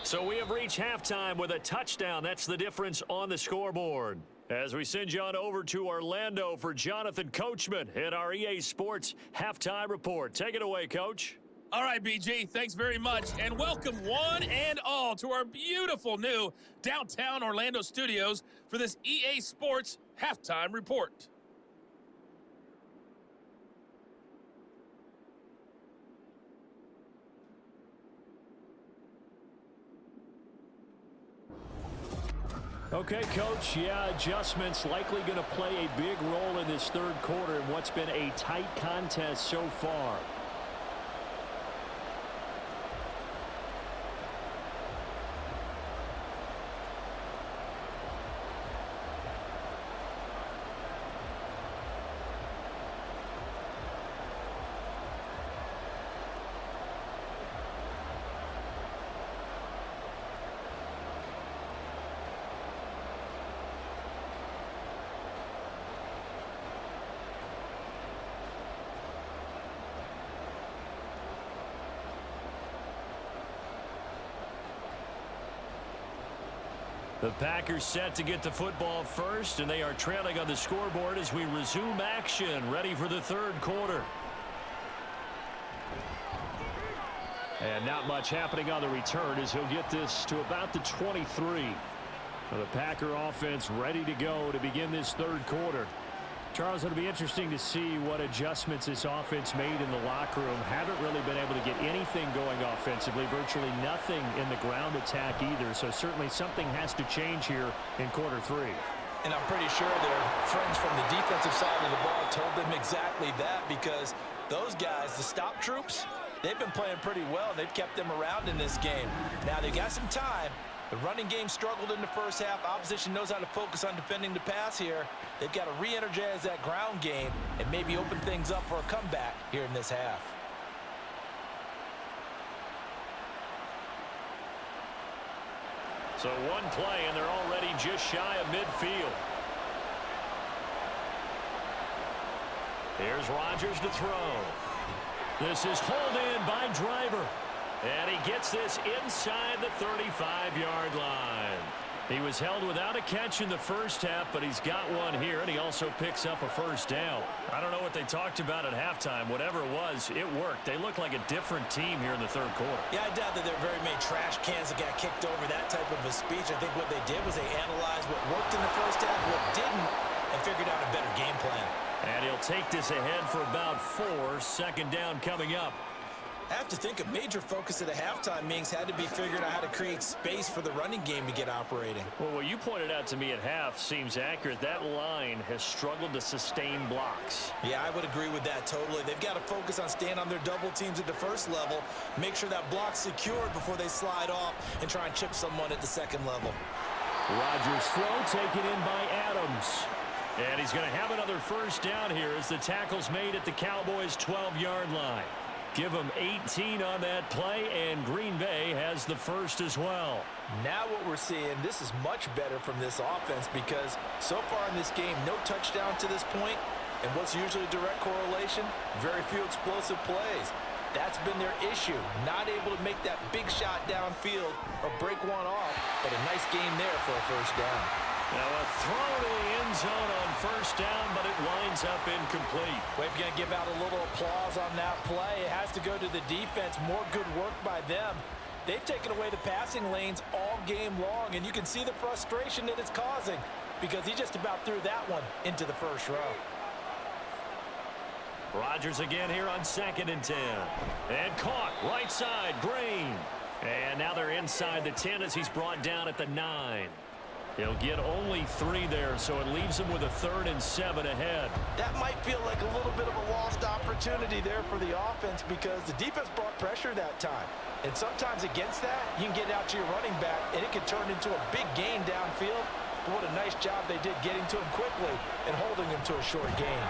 So we have reached halftime with a touchdown. That's the difference on the scoreboard. As we send you on over to Orlando for Jonathan Coachman in our EA Sports Halftime Report. Take it away, Coach. All right, BG, thanks very much, and welcome one and all to our beautiful new downtown Orlando studios for this EA Sports Halftime Report. Okay, Coach, adjustments likely going to play a big role in this 3rd quarter in what's been a tight contest so far. The Packers set to get the football first, and they are trailing on the scoreboard as we resume action, ready for the 3rd quarter. And not much happening on the return as he'll get this to about the 23. The Packer offense ready to go to begin this 3rd quarter. Charles, it'll be interesting to see what adjustments this offense made in the locker room. Haven't really been able to get anything going offensively, virtually nothing in the ground attack either. So certainly something has to change here in quarter 3. And I'm pretty sure their friends from the defensive side of the ball told them exactly that, because those guys, the stop troops, they've been playing pretty well. They've kept them around in this game. Now they got some time. The running game struggled in the first half. Opposition knows how to focus on defending the pass here. They've got to re-energize that ground game and maybe open things up for a comeback here in this half. So one play, and they're already just shy of midfield. Here's Rodgers to throw. This is hauled in by Driver. And he gets this inside the 35-yard line. He was held without a catch in the first half, but he's got one here, and he also picks up a first down. I don't know what they talked about at halftime. Whatever it was, it worked. They look like a different team here in the third quarter. Yeah, I doubt that there are very many trash cans that got kicked over, that type of a speech. I think what they did was they analyzed what worked in the first half, what didn't, and figured out a better game plan. And he'll take this ahead for about 4. Second down coming up. I have to think a major focus at a halftime means had to be figuring out how to create space for the running game to get operating. Well, what you pointed out to me at half seems accurate. That line has struggled to sustain blocks. Yeah, I would agree with that totally. They've got to focus on staying on their double teams at the first level, make sure that block's secured before they slide off and try and chip someone at the second level. Rodgers' throw taken in by Adams. And he's going to have another first down here as the tackle's made at the Cowboys' 12-yard line. Give them 18 on that play, and Green Bay has the first as well. Now what we're seeing, this is much better from this offense because so far in this game, no touchdown to this point, and what's usually a direct correlation? Very few explosive plays. That's been their issue, not able to make that big shot downfield or break one off, but a nice game there for a first down. Now a throw to the end zone on first down, but it winds up incomplete. Well, if you're going to give out a little applause on that play, it has to go to the defense. More good work by them. They've taken away the passing lanes all game long, and you can see the frustration that it's causing because he just about threw that one into the first row. Rodgers again here on 2nd and 10. And caught right side, Green. And now they're inside the 10 as he's brought down at the 9. He'll get only 3 there, so it leaves him with a 3rd and 7 ahead. That might feel like a little bit of a lost opportunity there for the offense because the defense brought pressure that time. And sometimes against that, you can get out to your running back, and it can turn into a big gain downfield. But what a nice job they did getting to him quickly and holding him to a short gain.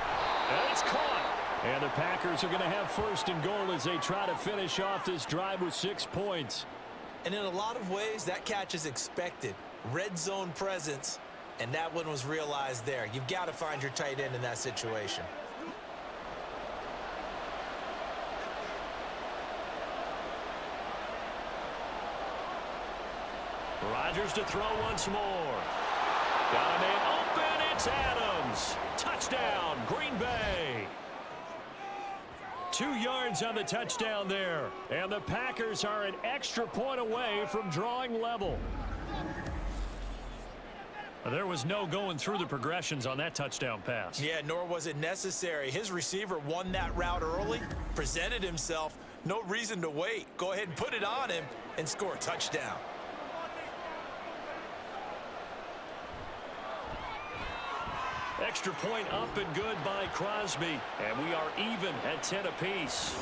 And it's caught. And the Packers are going to have 1st and goal as they try to finish off this drive with 6 points. And in a lot of ways, that catch is expected. Red zone presence, and that one was realized there. You've got to find your tight end in that situation. Rodgers to throw once more. Got a man open. It's Adams. Touchdown, Green Bay. 2 yards on the touchdown there. And the Packers are an extra point away from drawing level. There was no going through the progressions on that touchdown pass. Yeah, nor was it necessary. His receiver won that route early, presented himself. No reason to wait. Go ahead and put it on him and score a touchdown. Extra point up and good by Crosby. And we are even at 10 apiece.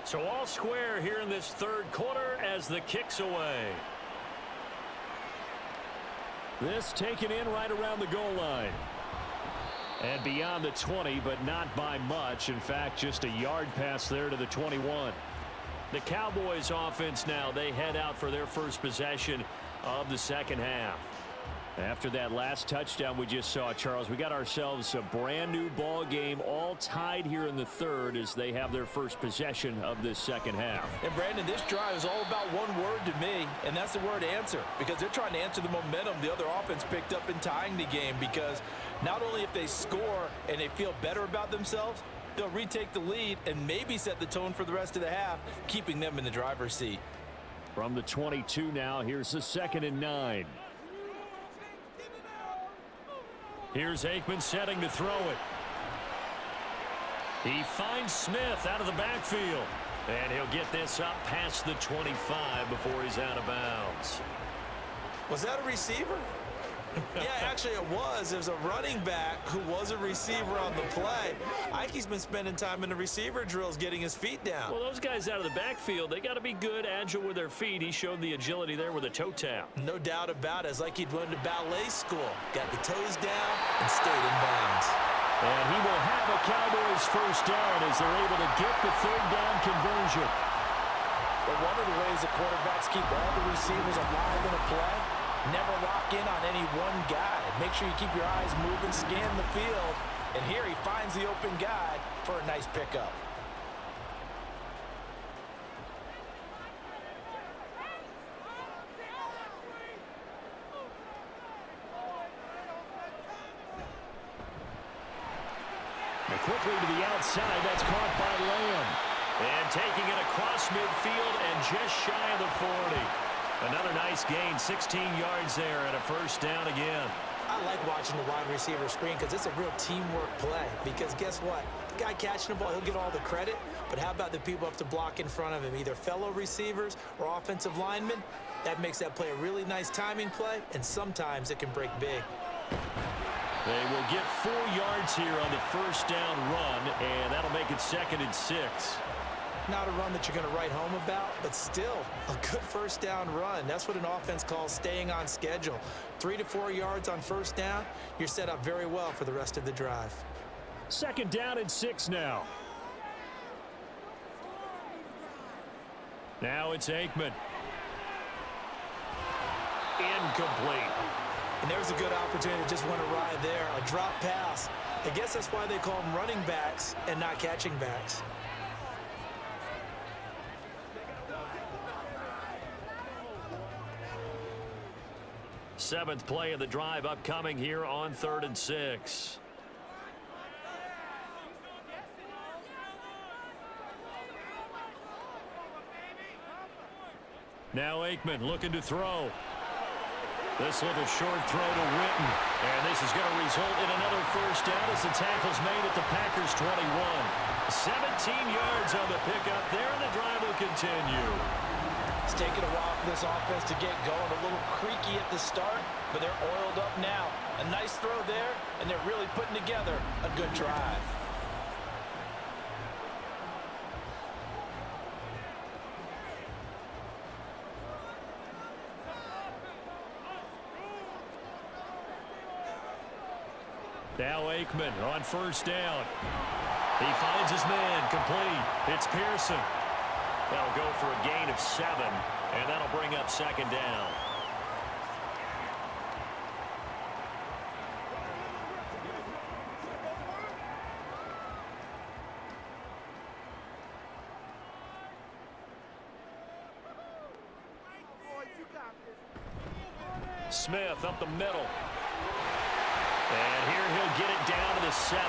So all square here in this third quarter as the kick's away. This taken in right around the goal line. And beyond the 20, but not by much. In fact, just a yard pass there to the 21. The Cowboys offense now, they head out for their first possession of the second half. After that last touchdown we just saw, Charles, we got ourselves a brand new ball game, all tied here in the third as they have their first possession of this second half. And Brandon, this drive is all about one word to me, and that's the word answer, because they're trying to answer the momentum the other offense picked up in tying the game, because not only if they score and they feel better about themselves, they'll retake the lead and maybe set the tone for the rest of the half, keeping them in the driver's seat. From the 22 now, here's the 2nd and 9. Here's Aikman setting to throw it. He finds Smith out of the backfield. And he'll get this up past the 25 before he's out of bounds. Was that a receiver? Yeah, actually it was. There's a running back who was a receiver on the play. Ike's been spending time in the receiver drills getting his feet down. Well, those guys out of the backfield, they got to be good, agile with their feet. He showed the agility there with a toe tap. No doubt about it. It's like he'd went to ballet school. Got the toes down and stayed in bounds. And he will have a Cowboys first down as they're able to get the third down conversion. But one of the ways the quarterbacks keep all the receivers alive in a play, never lock in on any one guy. Make sure you keep your eyes moving, scan the field. And here he finds the open guy for a nice pickup. And quickly to the outside, that's caught by Lamb. And taking it across midfield and just shy of the 40. Another nice gain, 16 yards there and a first down again. I like watching the wide receiver screen because it's a real teamwork play. Because guess what? The guy catching the ball, he'll get all the credit. But how about the people up to block in front of him, either fellow receivers or offensive linemen? That makes that play a really nice timing play, and sometimes it can break big. They will get 4 yards here on the first down run, and that'll make it 2nd and 6. Not a run that you're going to write home about, but still a good first down run. That's what an offense calls staying on schedule. 3 to 4 yards on first down, you're set up very well for the rest of the drive. 2nd down and 6 now. Now it's Aikman. Incomplete. And there's a good opportunity that just went awry there. A drop pass. I guess that's why they call them running backs and not catching backs. Seventh play of the drive upcoming here on 3rd and 6. Now Aikman looking to throw. This little short throw to Witten. And this is going to result in another first down as the tackle's made at the Packers' 21. 17 yards on the pickup there, and the drive will continue. It's taken a while for this offense to get going. A little creaky at the start, but they're oiled up now. A nice throw there, and they're really putting together a good drive. Now Aikman on first down. He finds his man, complete. It's Pearson. That'll go for a gain of 7, and that'll bring up 2nd down. Smith up the middle. And here he'll get it down to the 7.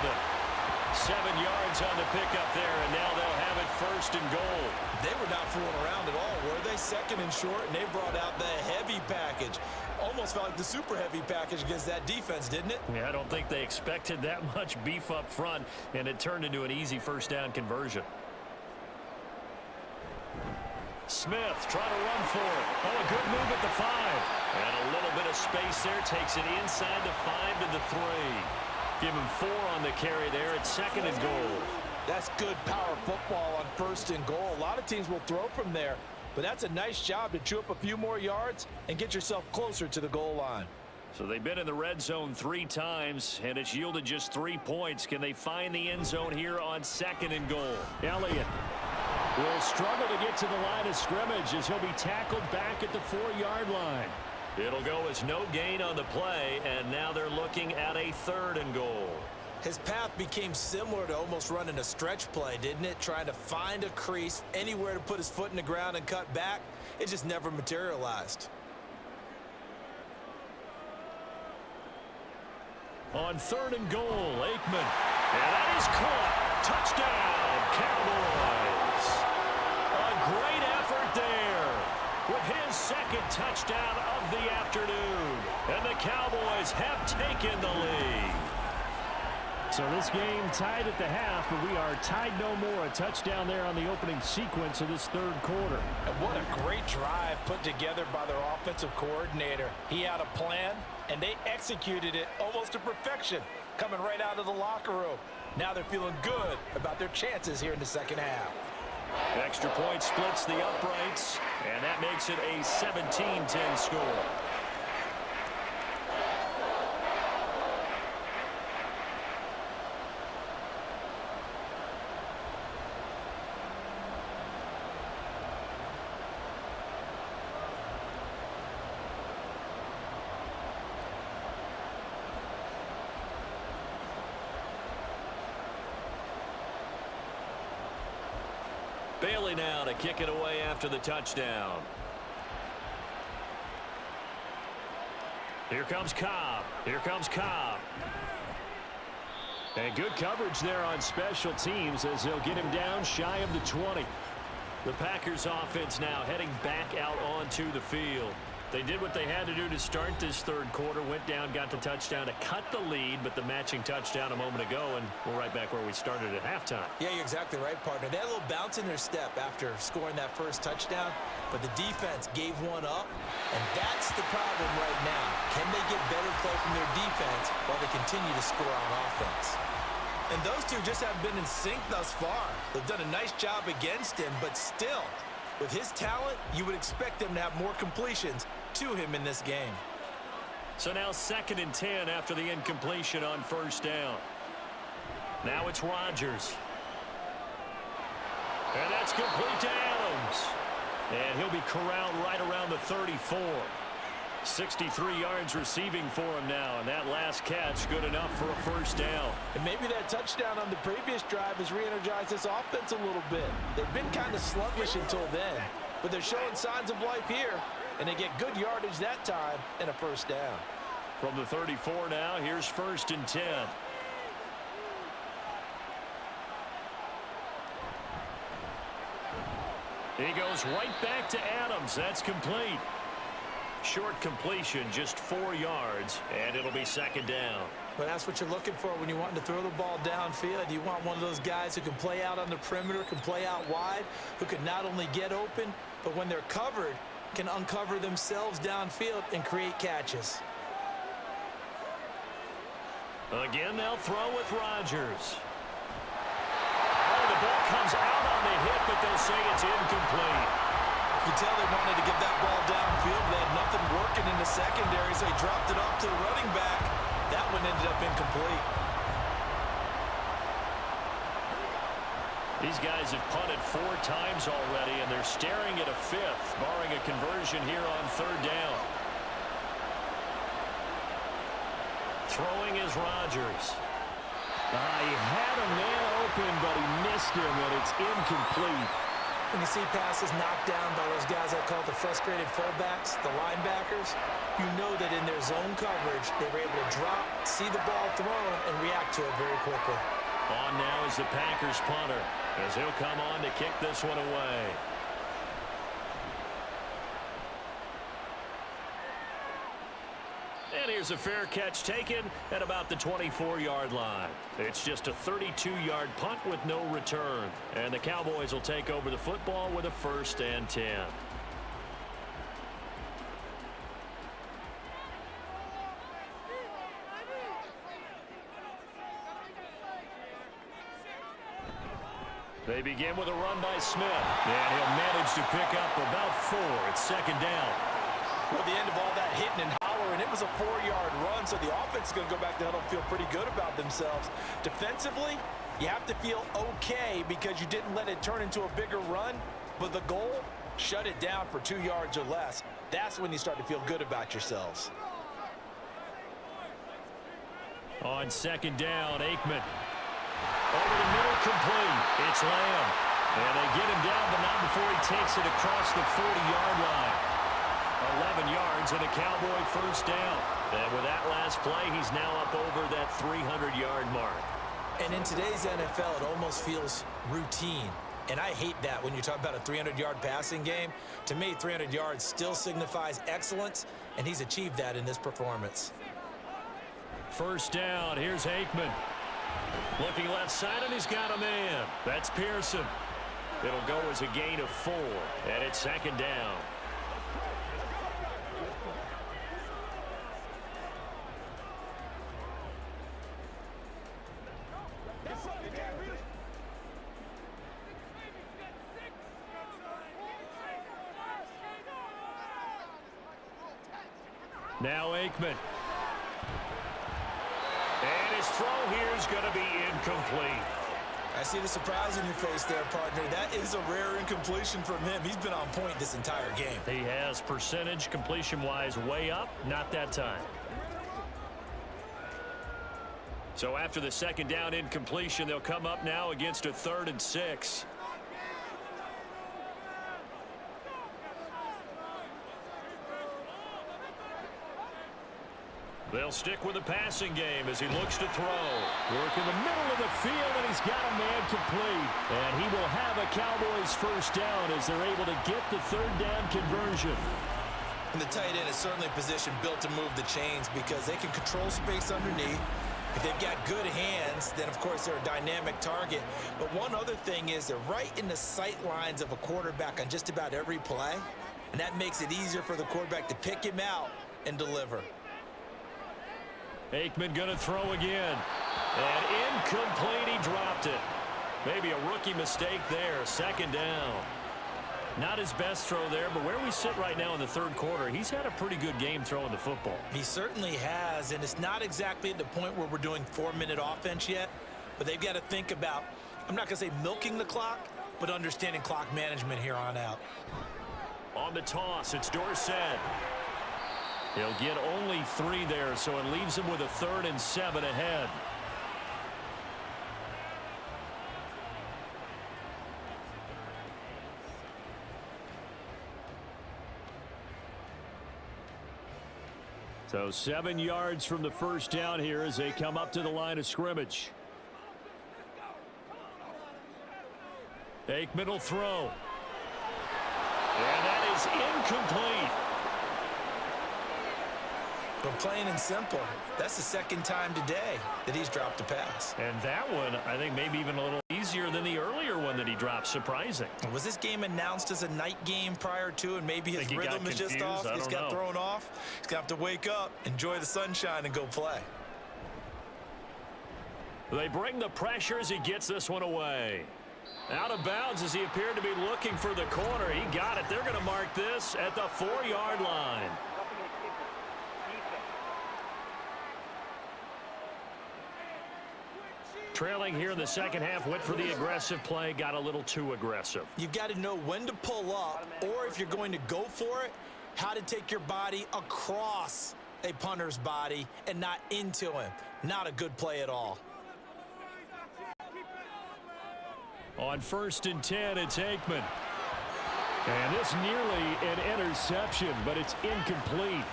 7 yards on the pickup there, and now they'll have it 1st and goal. They were not fooling around at all, were they? 2nd and short, and they brought out the heavy package. Almost felt like the super heavy package against that defense, didn't it? Yeah, I don't think they expected that much beef up front, and it turned into an easy first down conversion. Smith trying to run for it. Oh, a good move at the 5. And a little bit of space there. Takes it inside the 5 to the 3. Give him 4 on the carry there at 2nd and goal. That's good power football on 1st and goal. A lot of teams will throw from there, but that's a nice job to chew up a few more yards and get yourself closer to the goal line. So they've been in the red zone 3 times, and it's yielded just 3 points. Can they find the end zone here on 2nd and goal? Elliott will struggle to get to the line of scrimmage as he'll be tackled back at the 4-yard line. It'll go as no gain on the play, and now they're looking at a 3rd and goal. His path became similar to almost running a stretch play, didn't it? Trying to find a crease, anywhere to put his foot in the ground and cut back. It just never materialized. On 3rd and goal, Aikman. And that is caught. Touchdown, Cowboys. A great effort there with his 2nd touchdown of the afternoon. And the Cowboys have taken the lead. So this game tied at the half, but we are tied no more. A touchdown there on the opening sequence of this third quarter. And what a great drive put together by their offensive coordinator. He had a plan, and they executed it almost to perfection, coming right out of the locker room. Now they're feeling good about their chances here in the second half. Extra point splits the uprights, and that makes it a 17-10 score. Bailey now to kick it away after the touchdown. Here comes Cobb. Here comes Cobb. And good coverage there on special teams as they'll get him down shy of the 20. The Packers offense now heading back out onto the field. They did what they had to do to start this third quarter, went down, got the touchdown to cut the lead, but the matching touchdown a moment ago, and we're right back where we started at halftime. Yeah, you're exactly right, partner. They had a little bounce in their step after scoring that first touchdown, but the defense gave one up, and that's the problem right now. Can they get better play from their defense while they continue to score on offense? And those two just haven't been in sync thus far. They've done a nice job against him, but still, with his talent, you would expect them to have more completions to him in this game. So now 2nd and 10 after the incompletion on first down. Now it's Rodgers. And that's complete to Adams. And he'll be corralled right around the 34. 63 yards receiving for him now, and that last catch good enough for a first down. And maybe that touchdown on the previous drive has re-energized this offense a little bit. They've been kind of sluggish until then, but they're showing signs of life here, and they get good yardage that time and a first down. From the 34 now, here's 1st and 10. He goes right back to Adams. That's complete. Short completion, just 4 yards, and it'll be 2nd down. Well, that's what you're looking for when you want to throw the ball downfield. You want one of those guys who can play out on the perimeter, can play out wide, who can not only get open, but when they're covered, can uncover themselves downfield and create catches. Again, they'll throw with Rodgers. Oh, the ball comes out on the hit, but they'll say it's incomplete. You can tell they wanted to get that ball downfield. They had nothing working in the secondary, so he dropped it off to the running back. That one ended up incomplete. These guys have punted 4 times already, and they're staring at a 5th, barring a conversion here on 3rd down. Throwing is Rodgers. He had a man open, but he missed him, and it's incomplete. When you see passes knocked down by those guys I call the frustrated fullbacks, the linebackers, you know that in their zone coverage, they were able to drop, see the ball thrown, and react to it very quickly. On now is the Packers punter, as he'll come on to kick this one away. And here's a fair catch taken at about the 24-yard line. It's just a 32-yard punt with no return. And the Cowboys will take over the football with a 1st and 10. They begin with a run by Smith. And he'll manage to pick up about 4. It's 2nd down. Well, the end of all that hitting and hollering, it was a 4-yard run, so the offense is going to go back to huddle and feel pretty good about themselves. Defensively, you have to feel okay because you didn't let it turn into a bigger run, but the goal, shut it down for 2 yards or less. That's when you start to feel good about yourselves. On 2nd down, Aikman. Over the middle, complete. It's Lamb. And they get him down, but not before he takes it across the 40-yard line. 11 yards and a Cowboy 1st down. And with that last play, he's now up over that 300-yard mark. And in today's NFL, it almost feels routine. And I hate that when you talk about a 300-yard passing game. To me, 300 yards still signifies excellence, and he's achieved that in this performance. 1st down, here's Aikman. Looking left side, and he's got a man. That's Pearson. It'll go as a gain of 4, and it's second down. Now Aikman. And his throw here is going to be incomplete. I see the surprise in your face there, partner. That is a rare incompletion from him. He's been on point this entire game. He has percentage completion-wise way up, not that time. So after the second down incompletion, they'll come up now against a 3rd and 6. They'll stick with the passing game as he looks to throw. Work in the middle of the field, and he's got a man complete. And he will have a Cowboys first down as they're able to get the 3rd down conversion. And the tight end is certainly a position built to move the chains because they can control space underneath. If they've got good hands, then, of course, they're a dynamic target. But one other thing is they're right in the sight lines of a quarterback on just about every play. And that makes it easier for the quarterback to pick him out and deliver. Aikman going to throw again. And incomplete, he dropped it. Maybe a rookie mistake there, second down. Not his best throw there, but where we sit right now in the 3rd quarter, he's had a pretty good game throwing the football. He certainly has, and it's not exactly at the point where we're doing 4-minute offense yet, but they've got to think about, I'm not going to say milking the clock, but understanding clock management here on out. On the toss, it's Dorsett. He'll get only 3 there, so it leaves him with a 3rd and 7 ahead. So 7 yards from the first down here as they come up to the line of scrimmage. Aikman will throw. And that is incomplete. But plain and simple, that's the 2nd time today that he's dropped a pass. And that one, I think, maybe even a little easier than the earlier one that he dropped. Surprising. Was this game announced as a night game prior to, and maybe his rhythm is just off? He's got thrown off. He's going to have to wake up, enjoy the sunshine, and go play. They bring the pressure as he gets this one away. Out of bounds as he appeared to be looking for the corner. He got it. They're going to mark this at the 4-yard line. Trailing here in the second half, went for the aggressive play, got a little too aggressive. You've got to know when to pull up, or if you're going to go for it, how to take your body across a punter's body and not into him. Not a good play at all. On 1st and 10, it's Aikman. And this nearly an interception, but it's incomplete.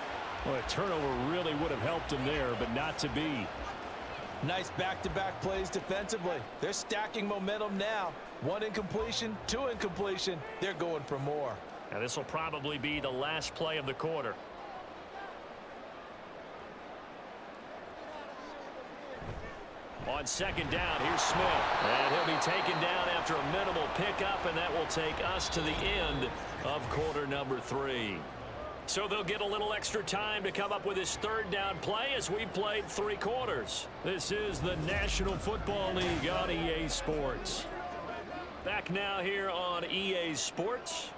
Well, a turnover really would have helped him there, but not to be. Nice back-to-back plays defensively. They're stacking momentum now. 1 incompletion, 2 incompletion. They're going for more. Now this will probably be the last play of the quarter. On 2nd down, here's Smith. And he'll be taken down after a minimal pickup, and that will take us to the end of quarter number 3. So they'll get a little extra time to come up with his 3rd down play as we've played 3 quarters. This is the National Football League on EA Sports. Back now here on EA Sports.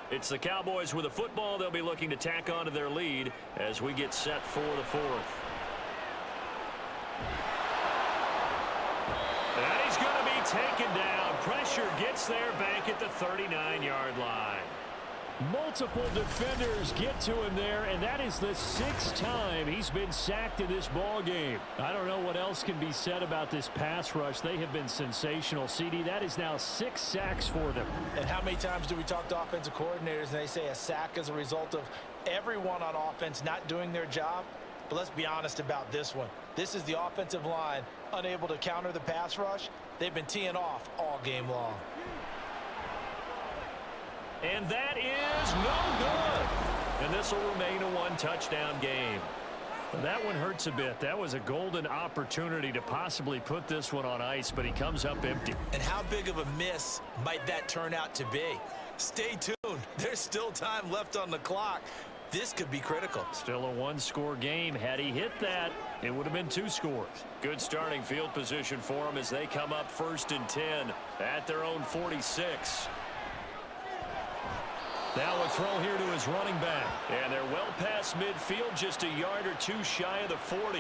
It's the Cowboys with a football. They'll be looking to tack on to their lead as we get set for the 4th. And he's going to be taken down. Pressure gets there back at the 39-yard line. Multiple defenders get to him there, and that is the 6th time he's been sacked in this ball game. I don't know what else can be said about this pass rush. They have been sensational. CD, that is now 6 sacks for them. And how many times do we talk to offensive coordinators and they say a sack is a result of everyone on offense not doing their job? But let's be honest about this one. This is the offensive line unable to counter the pass rush. They've been teeing off all game long. And that is no good. And this will remain a 1-touchdown game. That one hurts a bit. That was a golden opportunity to possibly put this one on ice, but he comes up empty. And how big of a miss might that turn out to be? Stay tuned. There's still time left on the clock. This could be critical. Still a one-score game. Had he hit that, it would have been 2 scores. Good starting field position for him as they come up 1st and 10 at their own 46. Now a throw here to his running back. And they're well past midfield, just a yard or 2 shy of the 40.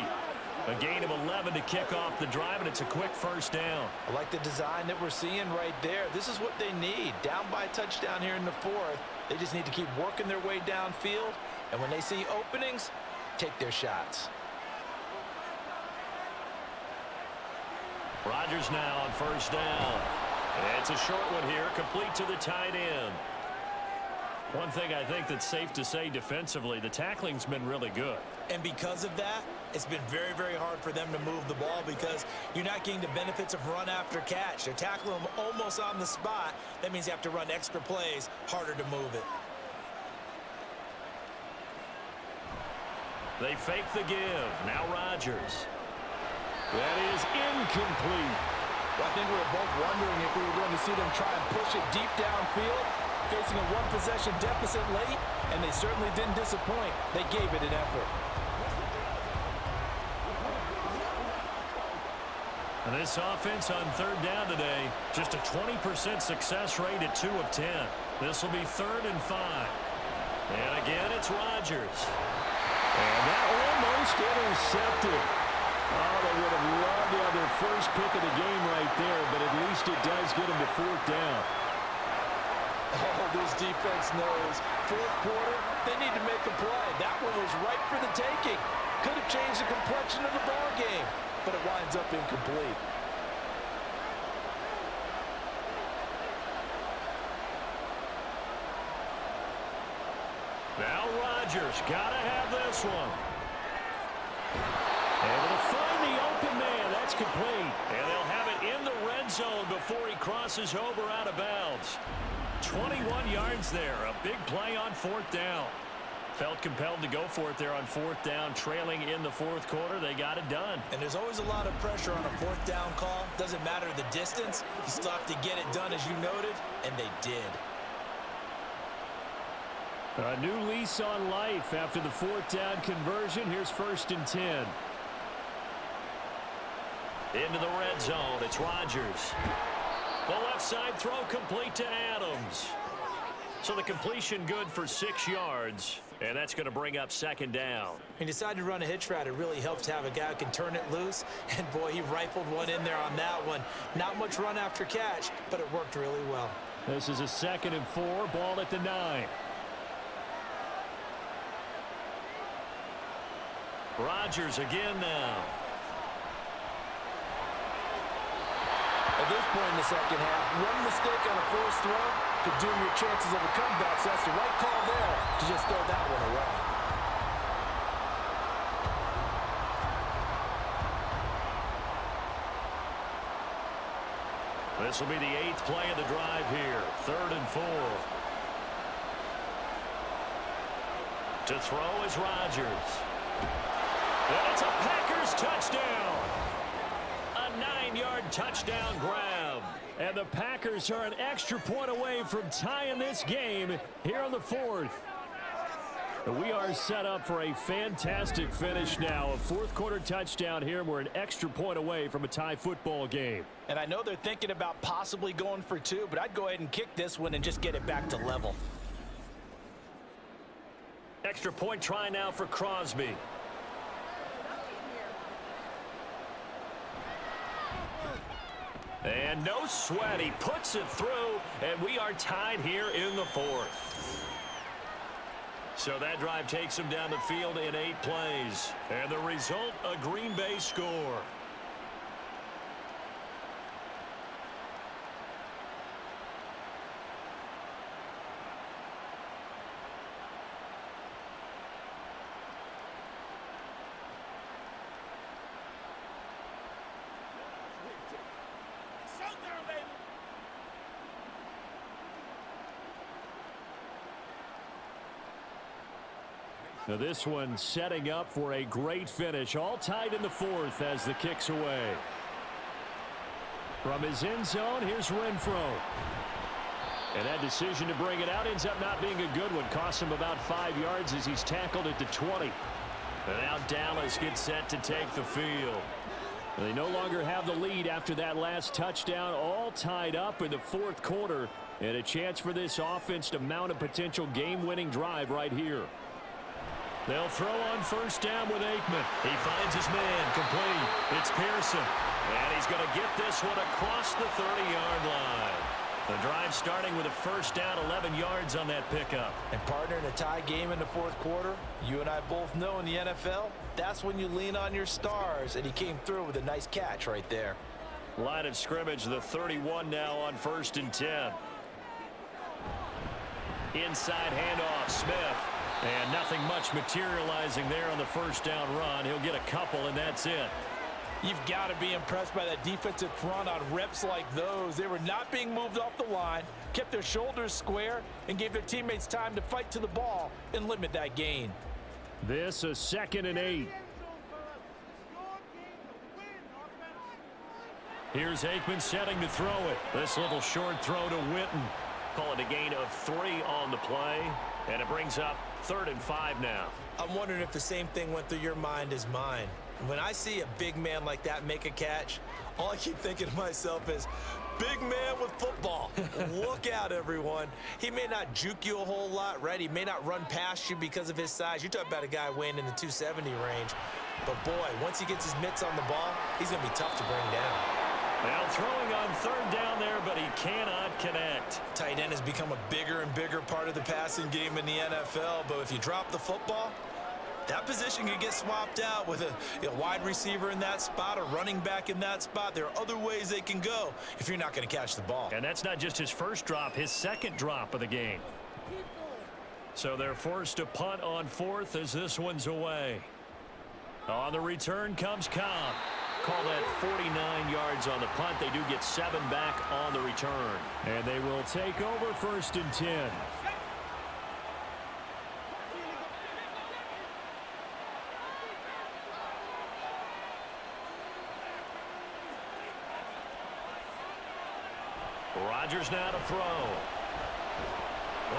A gain of 11 to kick off the drive, and it's a quick first down. I like the design that we're seeing right there. This is what they need. Down by a touchdown here in the 4th. They just need to keep working their way downfield. And when they see openings, take their shots. Rodgers now on first down. It's a short one here, complete to the tight end. One thing I think that's safe to say defensively, the tackling's been really good. And because of that, it's been very, very hard for them to move the ball because you're not getting the benefits of run after catch. They're tackling them almost on the spot. That means you have to run extra plays, harder to move it. They fake the give. Now Rodgers. That is incomplete. Well, I think we were both wondering if we were going to see them try and push it deep downfield, facing a one-possession deficit late, and they certainly didn't disappoint. They gave it an effort. And this offense on 3rd down today, just a 20% success rate at 2 of 10. This will be 3rd and 5. And again, it's Rodgers. And that almost intercepted. Oh, they would have loved to have their first pick of the game right there, but at least it does get them to 4th down. Oh, this defense knows. 4th quarter, they need to make a play. That one was ripe for the taking. Could have changed the complexion of the ball game, but it winds up incomplete. Now Rodgers, gotta have this one. Able to find the open man. That's complete. And they'll have it in the red zone before he crosses over out of bounds. 21 yards there. A big play on 4th down. Felt compelled to go for it there on 4th down. Trailing in the 4th quarter. They got it done. And there's always a lot of pressure on a 4th down call. Doesn't matter the distance. You still have to get it done, as you noted, and they did. A new lease on life after the 4th down conversion. Here's 1st and 10. Into the red zone. It's Rodgers. The left side throw complete to Adams. So the completion good for 6 yards. And that's going to bring up 2nd down. He decided to run a hitch route. It really helps to have a guy who can turn it loose. And, boy, he rifled one in there on that one. Not much run after catch, but it worked really well. This is a 2nd and 4. Ball at the 9. Rodgers again now. At this point in the 2nd half, one mistake on a forced throw could doom your chances of a comeback. So that's the right call there to just throw that one away. This will be the 8th play of the drive here. 3rd and 4. To throw is Rodgers. And it's a Packers touchdown. A 9-yard touchdown grab. And the Packers are an extra point away from tying this game here on the 4th. We are set up for a fantastic finish now. A 4th quarter touchdown here. We're an extra point away from a tie football game. And I know they're thinking about possibly going for 2, but I'd go ahead and kick this one and just get it back to level. Extra point try now for Crosby. And no sweat. He puts it through, and we are tied here in the 4th. So that drive takes him down the field in 8 plays. And the result, a Green Bay score. Now this one setting up for a great finish. All tied in the fourth as the kick's away. From his end zone, here's Renfro. And that decision to bring it out ends up not being a good one. Costs him about 5 yards as he's tackled at the 20. And now Dallas gets set to take the field. They no longer have the lead after that last touchdown. All tied up in the fourth quarter. And a chance for this offense to mount a potential game-winning drive right here. They'll throw on first down with Aikman. He finds his man complete. It's Pearson. And he's going to get this one across the 30-yard line. The drive starting with a first down, 11 yards on that pickup. And partner, in a tie game in the fourth quarter, you and I both know in the NFL, that's when you lean on your stars. And he came through with a nice catch right there. Line of scrimmage, the 31 now on 1st and 10. Inside handoff, Smith. And nothing much materializing there on the first down run. He'll get a couple, and that's it. You've got to be impressed by that defensive front on reps like those. They were not being moved off the line, kept their shoulders square, and gave their teammates time to fight to the ball and limit that gain. This a 2nd and 8. Here's Aikman setting to throw it. This little short throw to Witten. Call it a gain of 3 on the play, and it brings up 3rd and 5 now. I'm wondering if the same thing went through your mind as mine. When I see a big man like that make a catch, all I keep thinking to myself is, big man with football. Look out, everyone. He may not juke you a whole lot, right? He may not run past you because of his size. You're talking about a guy weighing in the 270 range. But, boy, once he gets his mitts on the ball, he's going to be tough to bring down. Now throwing on 3rd down there, but he cannot connect. Tight end has become a bigger and bigger part of the passing game in the NFL. But if you drop the football, that position can get swapped out with a wide receiver in that spot, a running back in that spot. There are other ways they can go if you're not going to catch the ball. And that's not just his first drop, his 2nd drop of the game. So they're forced to punt on 4th as this one's away. On the return comes Cobb. Call that 49 yards on the punt. They do get 7 back on the return. And they will take over 1st and 10. Rodgers now to throw.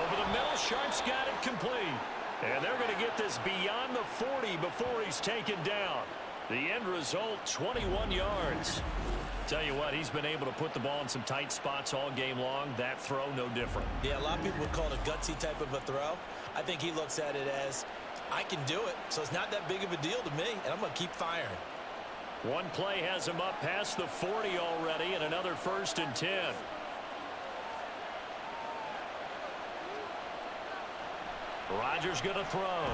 Over the middle, Sharp's got it complete. And they're going to get this beyond the 40 before he's taken down. The end result, 21 yards. Tell you what, he's been able to put the ball in some tight spots all game long. That throw, no different. Yeah, a lot of people would call it a gutsy type of a throw. I think he looks at it as, I can do it, so it's not that big of a deal to me, and I'm going to keep firing. One play has him up past the 40 already, and another 1st and 10. Rodgers going to throw.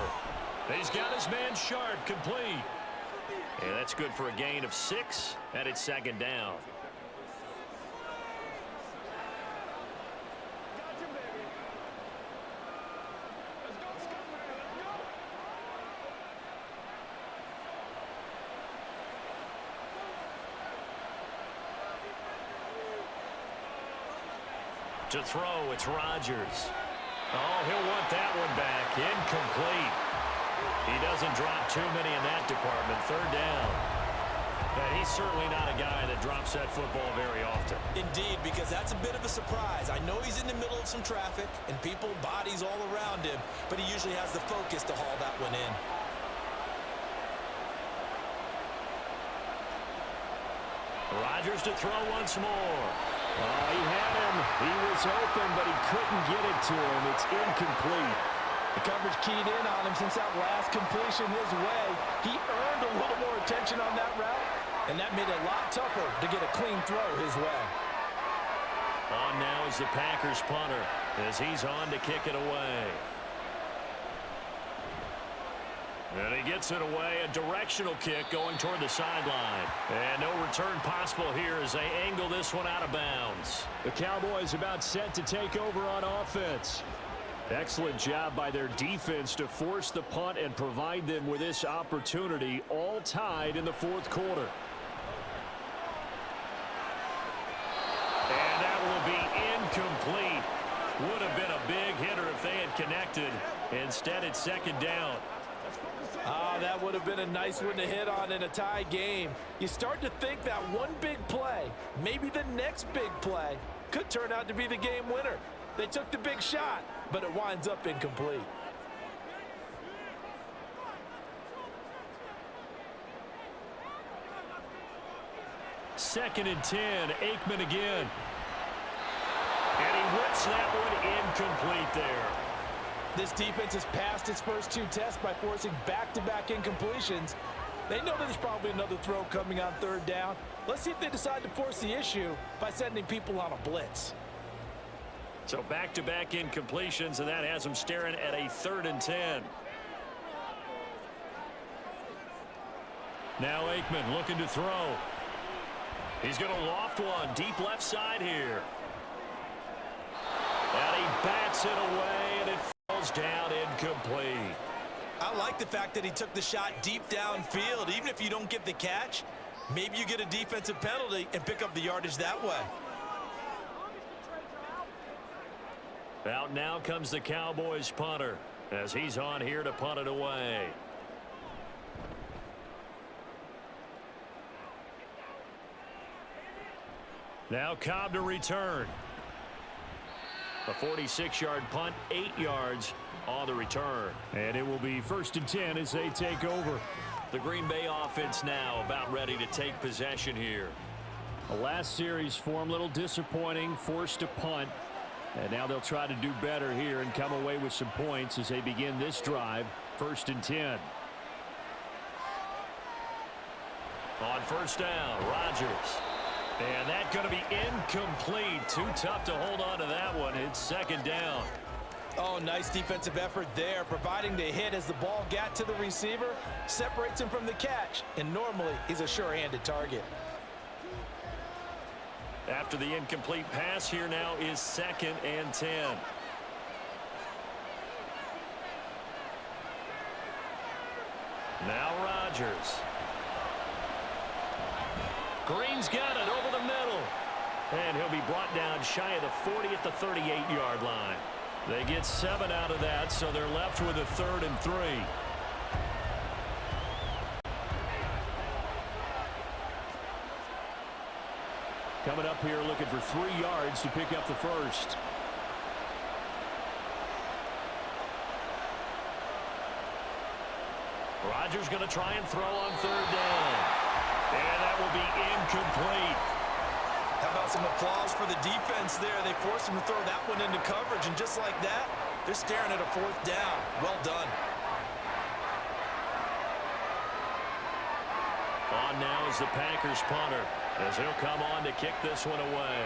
He's got his man Sharp complete. And that's good for a gain of 6, and it's 2nd down. To throw, it's Rodgers. Oh, he'll want that one back. Incomplete. He doesn't drop too many in that department. 3rd down. And he's certainly not a guy that drops that football very often. Indeed, because that's a bit of a surprise. I know he's in the middle of some traffic and people, bodies all around him, but he usually has the focus to haul that one in. Rodgers to throw once more. Oh, he had him. He was open, but he couldn't get it to him. It's incomplete. The coverage keyed in on him since that last completion his way. He earned a little more attention on that route, and that made it a lot tougher to get a clean throw his way. On now is the Packers punter as he's on to kick it away. And he gets it away, a directional kick going toward the sideline. And no return possible here as they angle this one out of bounds. The Cowboys about set to take over on offense. Excellent job by their defense to force the punt and provide them with this opportunity, all tied in the fourth quarter. And that will be incomplete. Would have been a big hitter if they had connected. Instead, it's 2nd down. That would have been a nice one to hit on in a tie game. You start to think that one big play, maybe the next big play, could turn out to be the game winner. They took the big shot, but it winds up incomplete. Second and 10, Aikman again. And he whips that one incomplete there. This defense has passed its first two tests by forcing back-to-back incompletions. They know that there's probably another throw coming on third down. Let's see if they decide to force the issue by sending people on a blitz. So back-to-back incompletions, and that has them staring at a 3rd and 10. Now Aikman looking to throw. He's going to loft one deep left side here. And he bats it away, and it falls down incomplete. I like the fact that he took the shot deep downfield. Even if you don't get the catch, maybe you get a defensive penalty and pick up the yardage that way. Out now comes the Cowboys punter as he's on here to punt it away. Now Cobb to return. A 46-yard punt, 8 yards on the return. And it will be 1st and 10 as they take over. The Green Bay offense now about ready to take possession here. The last series form a little disappointing, forced to punt. And now they'll try to do better here and come away with some points as they begin this drive. 1st and 10. On 1st down, Rodgers. And that's going to be incomplete. Too tough to hold on to that one. It's 2nd down. Oh, nice defensive effort there, providing the hit as the ball got to the receiver, separates him from the catch, and normally he's a sure-handed target. After the incomplete pass, here now is 2nd and 10. Now Rodgers. Green's got it over the middle. And he'll be brought down shy of the 40 at the 38-yard line. They get 7 out of that, so they're left with a 3rd and 3. Coming up here looking for 3 yards to pick up the first. Rodgers going to try and throw on 3rd down. And that will be incomplete. How about some applause for the defense there? They forced him to throw that one into coverage, and just like that, they're staring at a 4th down. Well done. On now is the Packers punter as he'll come on to kick this one away.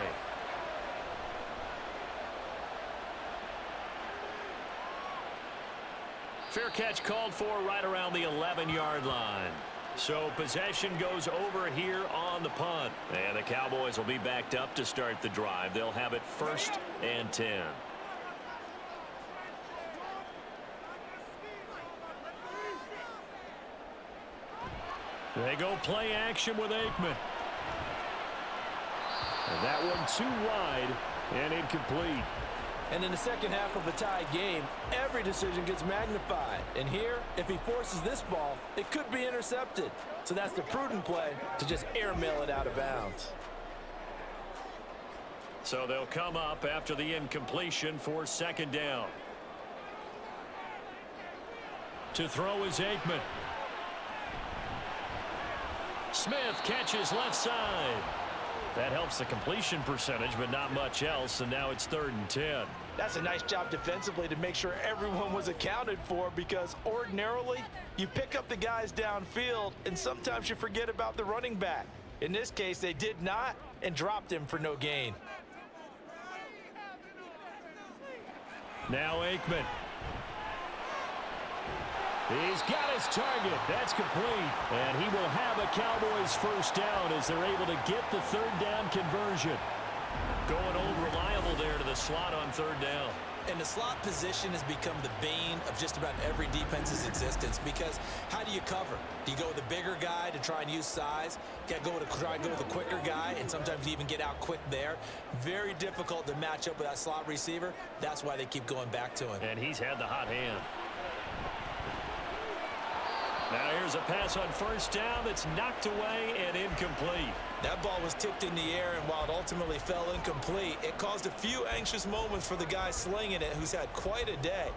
Fair catch called for right around the 11-yard line. So possession goes over here on the punt. And the Cowboys will be backed up to start the drive. They'll have it 1st and 10. They go play action with Aikman. And that one too wide and incomplete. And in the second half of a tie game, every decision gets magnified. And here, if he forces this ball, it could be intercepted. So that's the prudent play to just airmail it out of bounds. So they'll come up after the incompletion for 2nd down. To throw is Aikman. Smith catches left side. That helps the completion percentage, but not much else, and now it's 3rd and 10. That's a nice job defensively to make sure everyone was accounted for, because ordinarily you pick up the guys downfield and sometimes you forget about the running back. In this case, they did not and dropped him for no gain. Now Aikman. He's got his target. That's complete. And he will have a Cowboys 1st down as they're able to get the 3rd down conversion. Going old reliable there to the slot on 3rd down. And the slot position has become the bane of just about every defense's existence, because how do you cover? Do you go with the bigger guy to try and use size? You got to try and go with the quicker guy, and sometimes you even get out quick there. Very difficult to match up with that slot receiver. That's why they keep going back to him. And he's had the hot hand. Now here's a pass on first down that's knocked away and incomplete. That ball was tipped in the air, and while it ultimately fell incomplete, it caused a few anxious moments for the guy slinging it, who's had quite a day.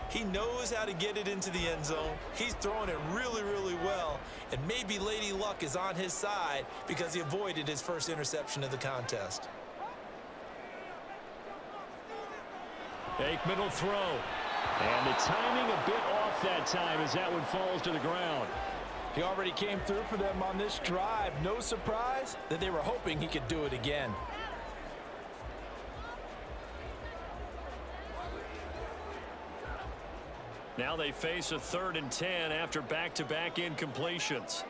He knows how to get it into the end zone. He's throwing it really, really well, and maybe Lady Luck is on his side because he avoided his first interception of the contest. Aikman will throw. And the timing a bit off that time as that one falls to the ground. He already came through for them on this drive. No surprise that they were hoping he could do it again. Now they face a 3rd and 10 after back-to-back incompletions.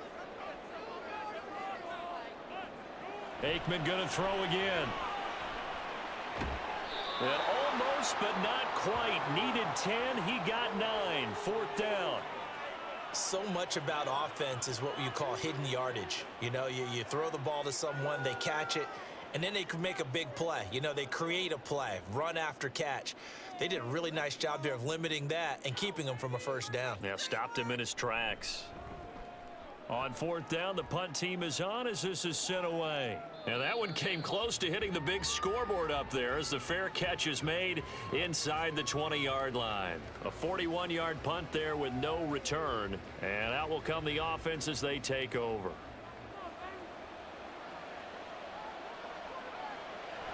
Aikman going to throw again. And almost, but not quite. Needed 10. He got 9. 4th down. So much about offense is what you call hidden yardage. You know, you throw the ball to someone, they catch it, and then they can make a big play. You know, they create a play, run after catch. They did a really nice job there of limiting that and keeping him from a first down. Now stopped him in his tracks. On 4th down, the punt team is on as this is sent away. And that one came close to hitting the big scoreboard up there as the fair catch is made inside the 20-yard line. A 41-yard punt there with no return. And out will come the offense as they take over.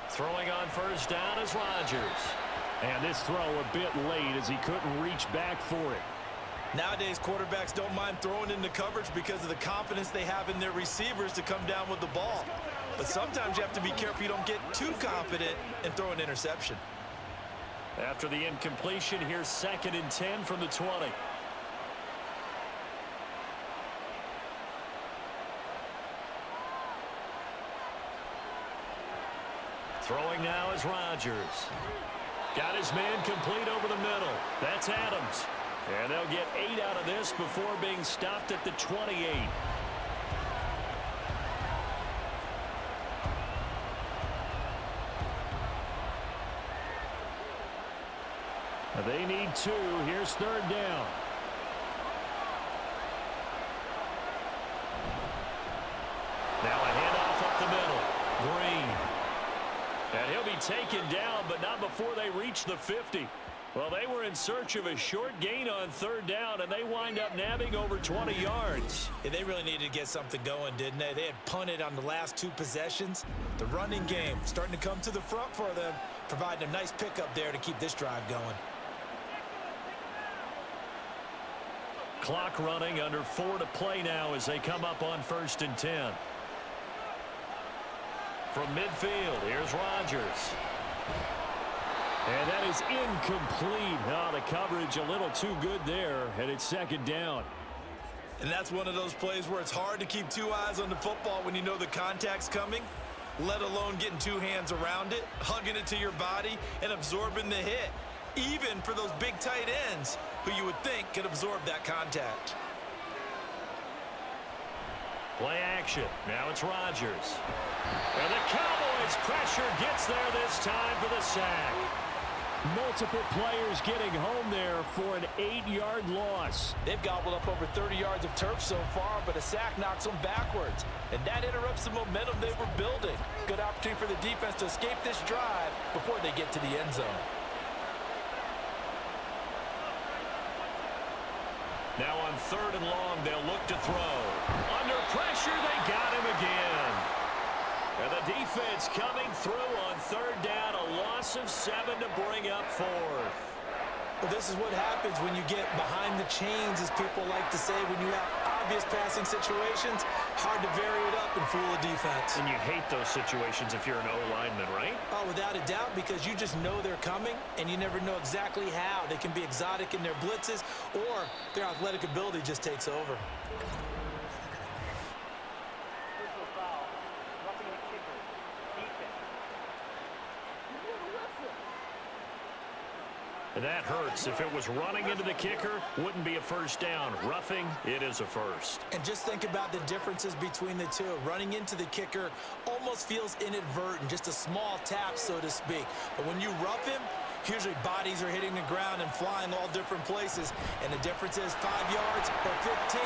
Throwing on first down is Rodgers. And this throw a bit late as he couldn't reach back for it. Nowadays, quarterbacks don't mind throwing into coverage because of the confidence they have in their receivers to come down with the ball. But sometimes you have to be careful you don't get too confident and throw an interception. After the incompletion, here's 2nd and 10 from the 20. Throwing now is Rodgers. Got his man complete over the middle. That's Adams. And they'll get 8 out of this before being stopped at the 28. They need 2. Here's 3rd down. Now a handoff up the middle. Green. And he'll be taken down, but not before they reach the 50. Well, they were in search of a short gain on 3rd down, and they wind up nabbing over 20 yards. Yeah, they really needed to get something going, didn't they? They had punted on the last 2 possessions. The running game starting to come to the front for them, providing a nice pickup there to keep this drive going. Clock running, under 4 to play now as they come up on 1st and 10. From midfield, here's Rodgers. And that is incomplete. Oh, the coverage a little too good there, and it's 2nd down. And that's one of those plays where it's hard to keep 2 eyes on the football when you know the contact's coming, let alone getting 2 hands around it, hugging it to your body, and absorbing the hit, even for those big tight ends who you would think could absorb that contact. Play action. Now it's Rodgers. And the Cowboys pressure gets there this time for the sack. Multiple players getting home there for an 8-yard loss. They've gobbled up over 30 yards of turf so far, but a sack knocks them backwards. And that interrupts the momentum they were building. Good opportunity for the defense to escape this drive before they get to the end zone. Now on 3rd and long, they'll look to throw. Under pressure, they got him again. And the defense coming through on 3rd down, a loss of 7 to bring up 4th. Well, this is what happens when you get behind the chains, as people like to say, when you have obvious passing situations. Hard to vary it up and fool a defense. And you hate those situations if you're an O-lineman, right? Oh, without a doubt, because you just know they're coming, and you never know exactly how. They can be exotic in their blitzes, or their athletic ability just takes over. And that hurts. If it was running into the kicker, wouldn't be a first down. Roughing, it is a first. And just think about the differences between the two. Running into the kicker almost feels inadvertent, just a small tap, so to speak. But when you rough him, Usually bodies are hitting the ground and flying all different places, and the difference is 5 yards or 15,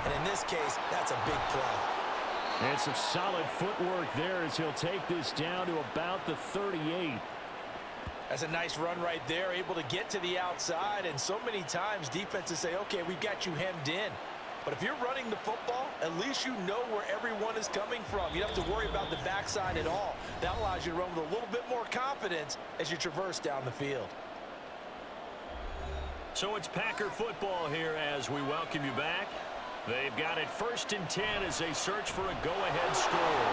and in this case, that's a big play. And some solid footwork there as he'll take this down to about the 38. That's a nice run right there, able to get to the outside, and so many times defenses say, okay, we've got you hemmed in. But if you're running the football, at least you know where everyone is coming from. You don't have to worry about the backside at all. That allows you to run with a little bit more confidence as you traverse down the field. So it's Packer football here as we welcome you back. They've got it 1st and 10 as they search for a go-ahead score.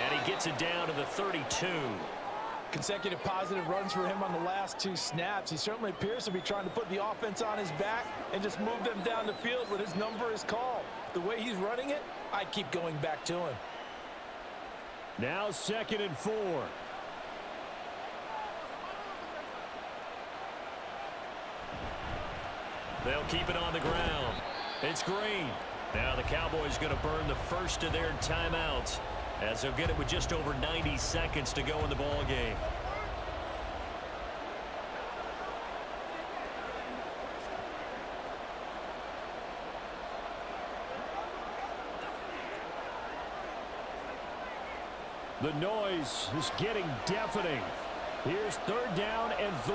And he gets it down to the 32. Consecutive positive runs for him on the last 2 snaps. He certainly appears to be trying to put the offense on his back and just move them down the field when his number is called. The way he's running it, I keep going back to him. Now 2nd and 4. They'll keep it on the ground. It's Green. Now the Cowboys going to burn the first of their timeouts, as they'll get it with just over 90 seconds to go in the ball game. The noise is getting deafening. Here's 3rd down and 3.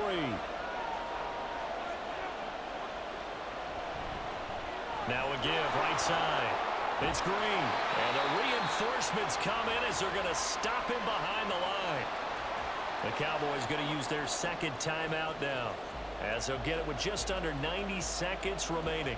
Now a give right side. It's Green, and the reinforcements come in as they're going to stop him behind the line. The Cowboys going to use their 2nd timeout now, as they'll get it with just under 90 seconds remaining.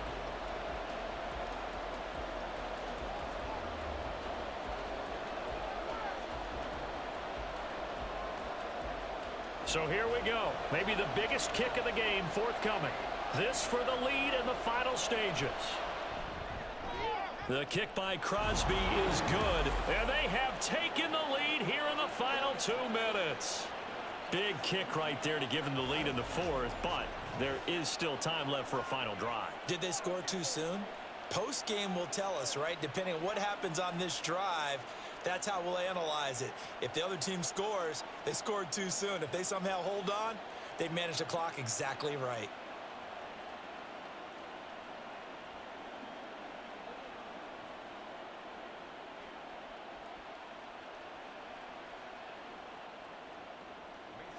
So here we go. Maybe the biggest kick of the game forthcoming. This for the lead in the final stages. The kick by Crosby is good, and they have taken the lead here in the final 2 minutes. Big kick right there to give them the lead in the 4th, but there is still time left for a final drive. Did they score too soon? Post-game will tell us, right? Depending on what happens on this drive, that's how we'll analyze it. If the other team scores, they scored too soon. If they somehow hold on, they managed the clock exactly right.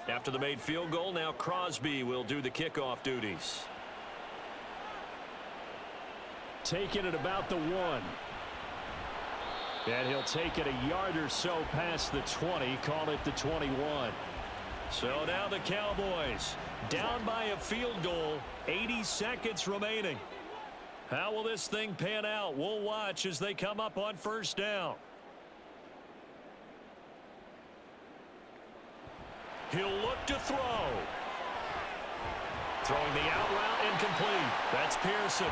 After the made field goal, now Crosby will do the kickoff duties. Taking it about the 1. And he'll take it a yard or so past the 20, call it the 21. So now the Cowboys down by a field goal, 80 seconds remaining. How will this thing pan out? We'll watch as they come up on 1st down. He'll look to throw. Throwing the out route incomplete. That's Pearson.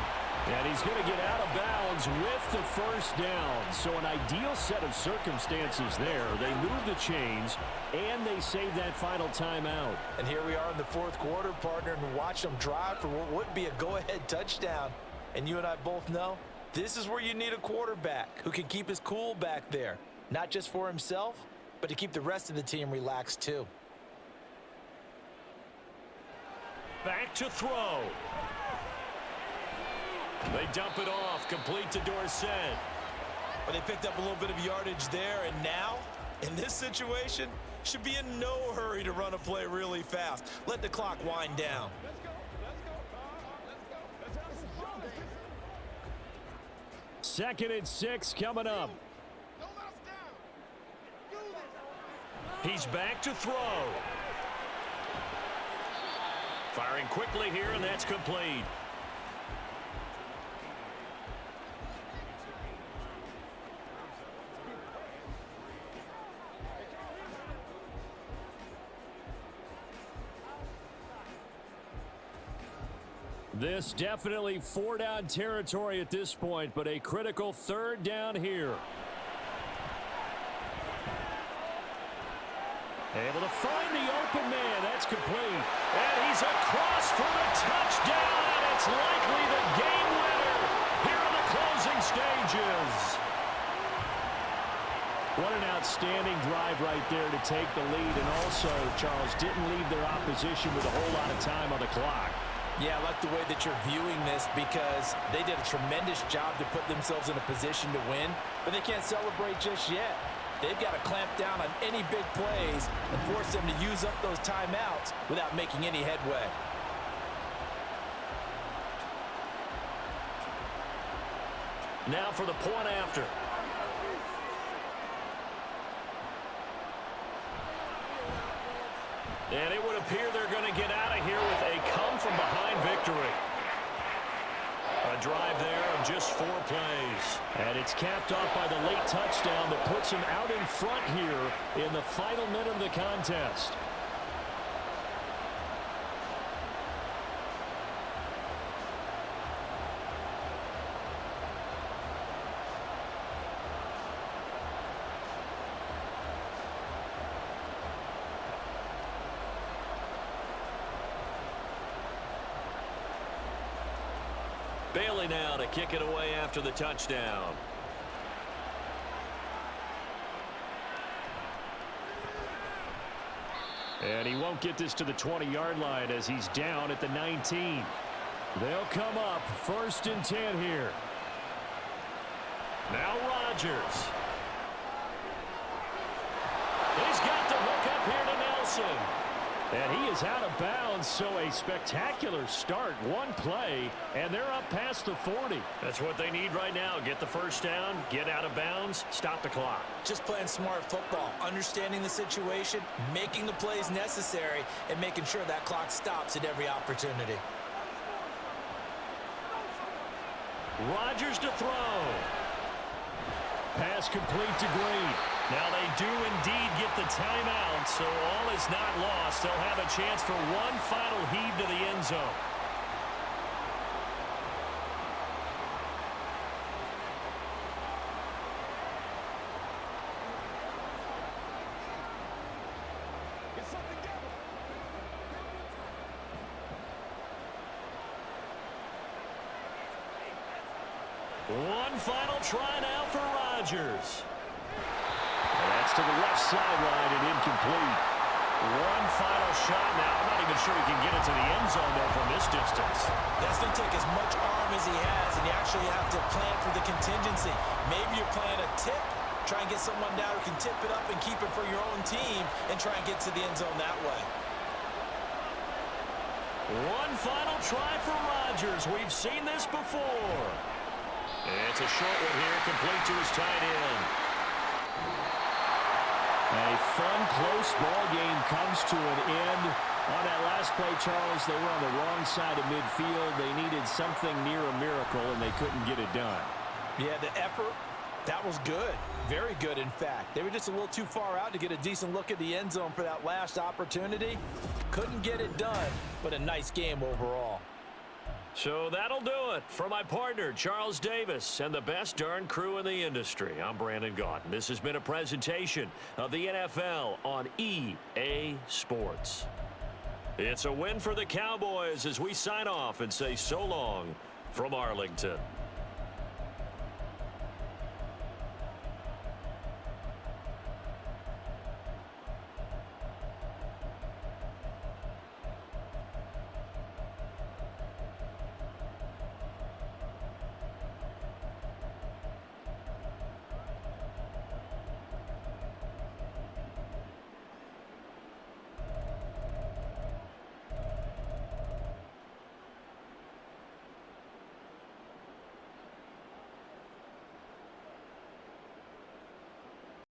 And he's going to get out of bounds with the 1st down. So an ideal set of circumstances there. They move the chains, and they save that final timeout. And here we are in the 4th quarter, partner, and watch them drive for what would be a go-ahead touchdown. And you and I both know this is where you need a quarterback who can keep his cool back there. Not just for himself, but to keep the rest of the team relaxed too. Back to throw. They dump it off, complete to Dorsett. But they picked up a little bit of yardage there, and now, in this situation, should be in no hurry to run a play really fast. Let the clock wind down. Second and 6 coming up. He's back to throw. Firing quickly here, and that's complete. This definitely 4-down territory at this point, but a critical 3rd down here. Able to find the open man. That's complete. And he's across for the touchdown, and it's likely the game winner here in the closing stages. What an outstanding drive right there to take the lead. And also, Charles, didn't leave their opposition with a whole lot of time on the clock. Yeah, I like the way that you're viewing this because they did a tremendous job to put themselves in a position to win, but they can't celebrate just yet. They've got to clamp down on any big plays and force them to use up those timeouts without making any headway. Now for the point after. And it would appear they're going to get out of here with a come-from-behind victory. A drive there of just 4 plays. And it's capped off by the late touchdown that puts him out in front here in the final minute of the contest. Bailey now to kick it away after the touchdown. And he won't get this to the 20-yard line as he's down at the 19. They'll come up 1st and 10 here. Now Rodgers. He's got the hook up here to Nelson. And he is out of bounds, so a spectacular start. 1 play, and they're up past the 40. That's what they need right now. Get the first down, get out of bounds, stop the clock. Just playing smart football, understanding the situation, making the plays necessary, and making sure that clock stops at every opportunity. Rodgers to throw. Pass complete to Green. Now they do indeed get the timeout, so all is not lost. They'll have a chance for one final heave to the end zone. One final try now for Rodgers. And that's to the left sideline and incomplete. One final shot now. I'm not even sure he can get it to the end zone there from this distance. That's going to take as much arm as he has, and you actually have to plan for the contingency. Maybe you're playing a tip. Try and get someone down who can tip it up and keep it for your own team and try and get to the end zone that way. One final try for Rodgers. We've seen this before. It's a short one here, complete to his tight end. A fun, close ball game comes to an end. On that last play, Charles, they were on the wrong side of midfield. They needed something near a miracle, and they couldn't get it done. Yeah, the effort, that was good. Very good, in fact. They were just a little too far out to get a decent look at the end zone for that last opportunity. Couldn't get it done, but a nice game overall. So that'll do it for my partner, Charles Davis, and the best darn crew in the industry. I'm Brandon Gaudin. This has been a presentation of the NFL on EA Sports. It's a win for the Cowboys as we sign off and say so long from Arlington.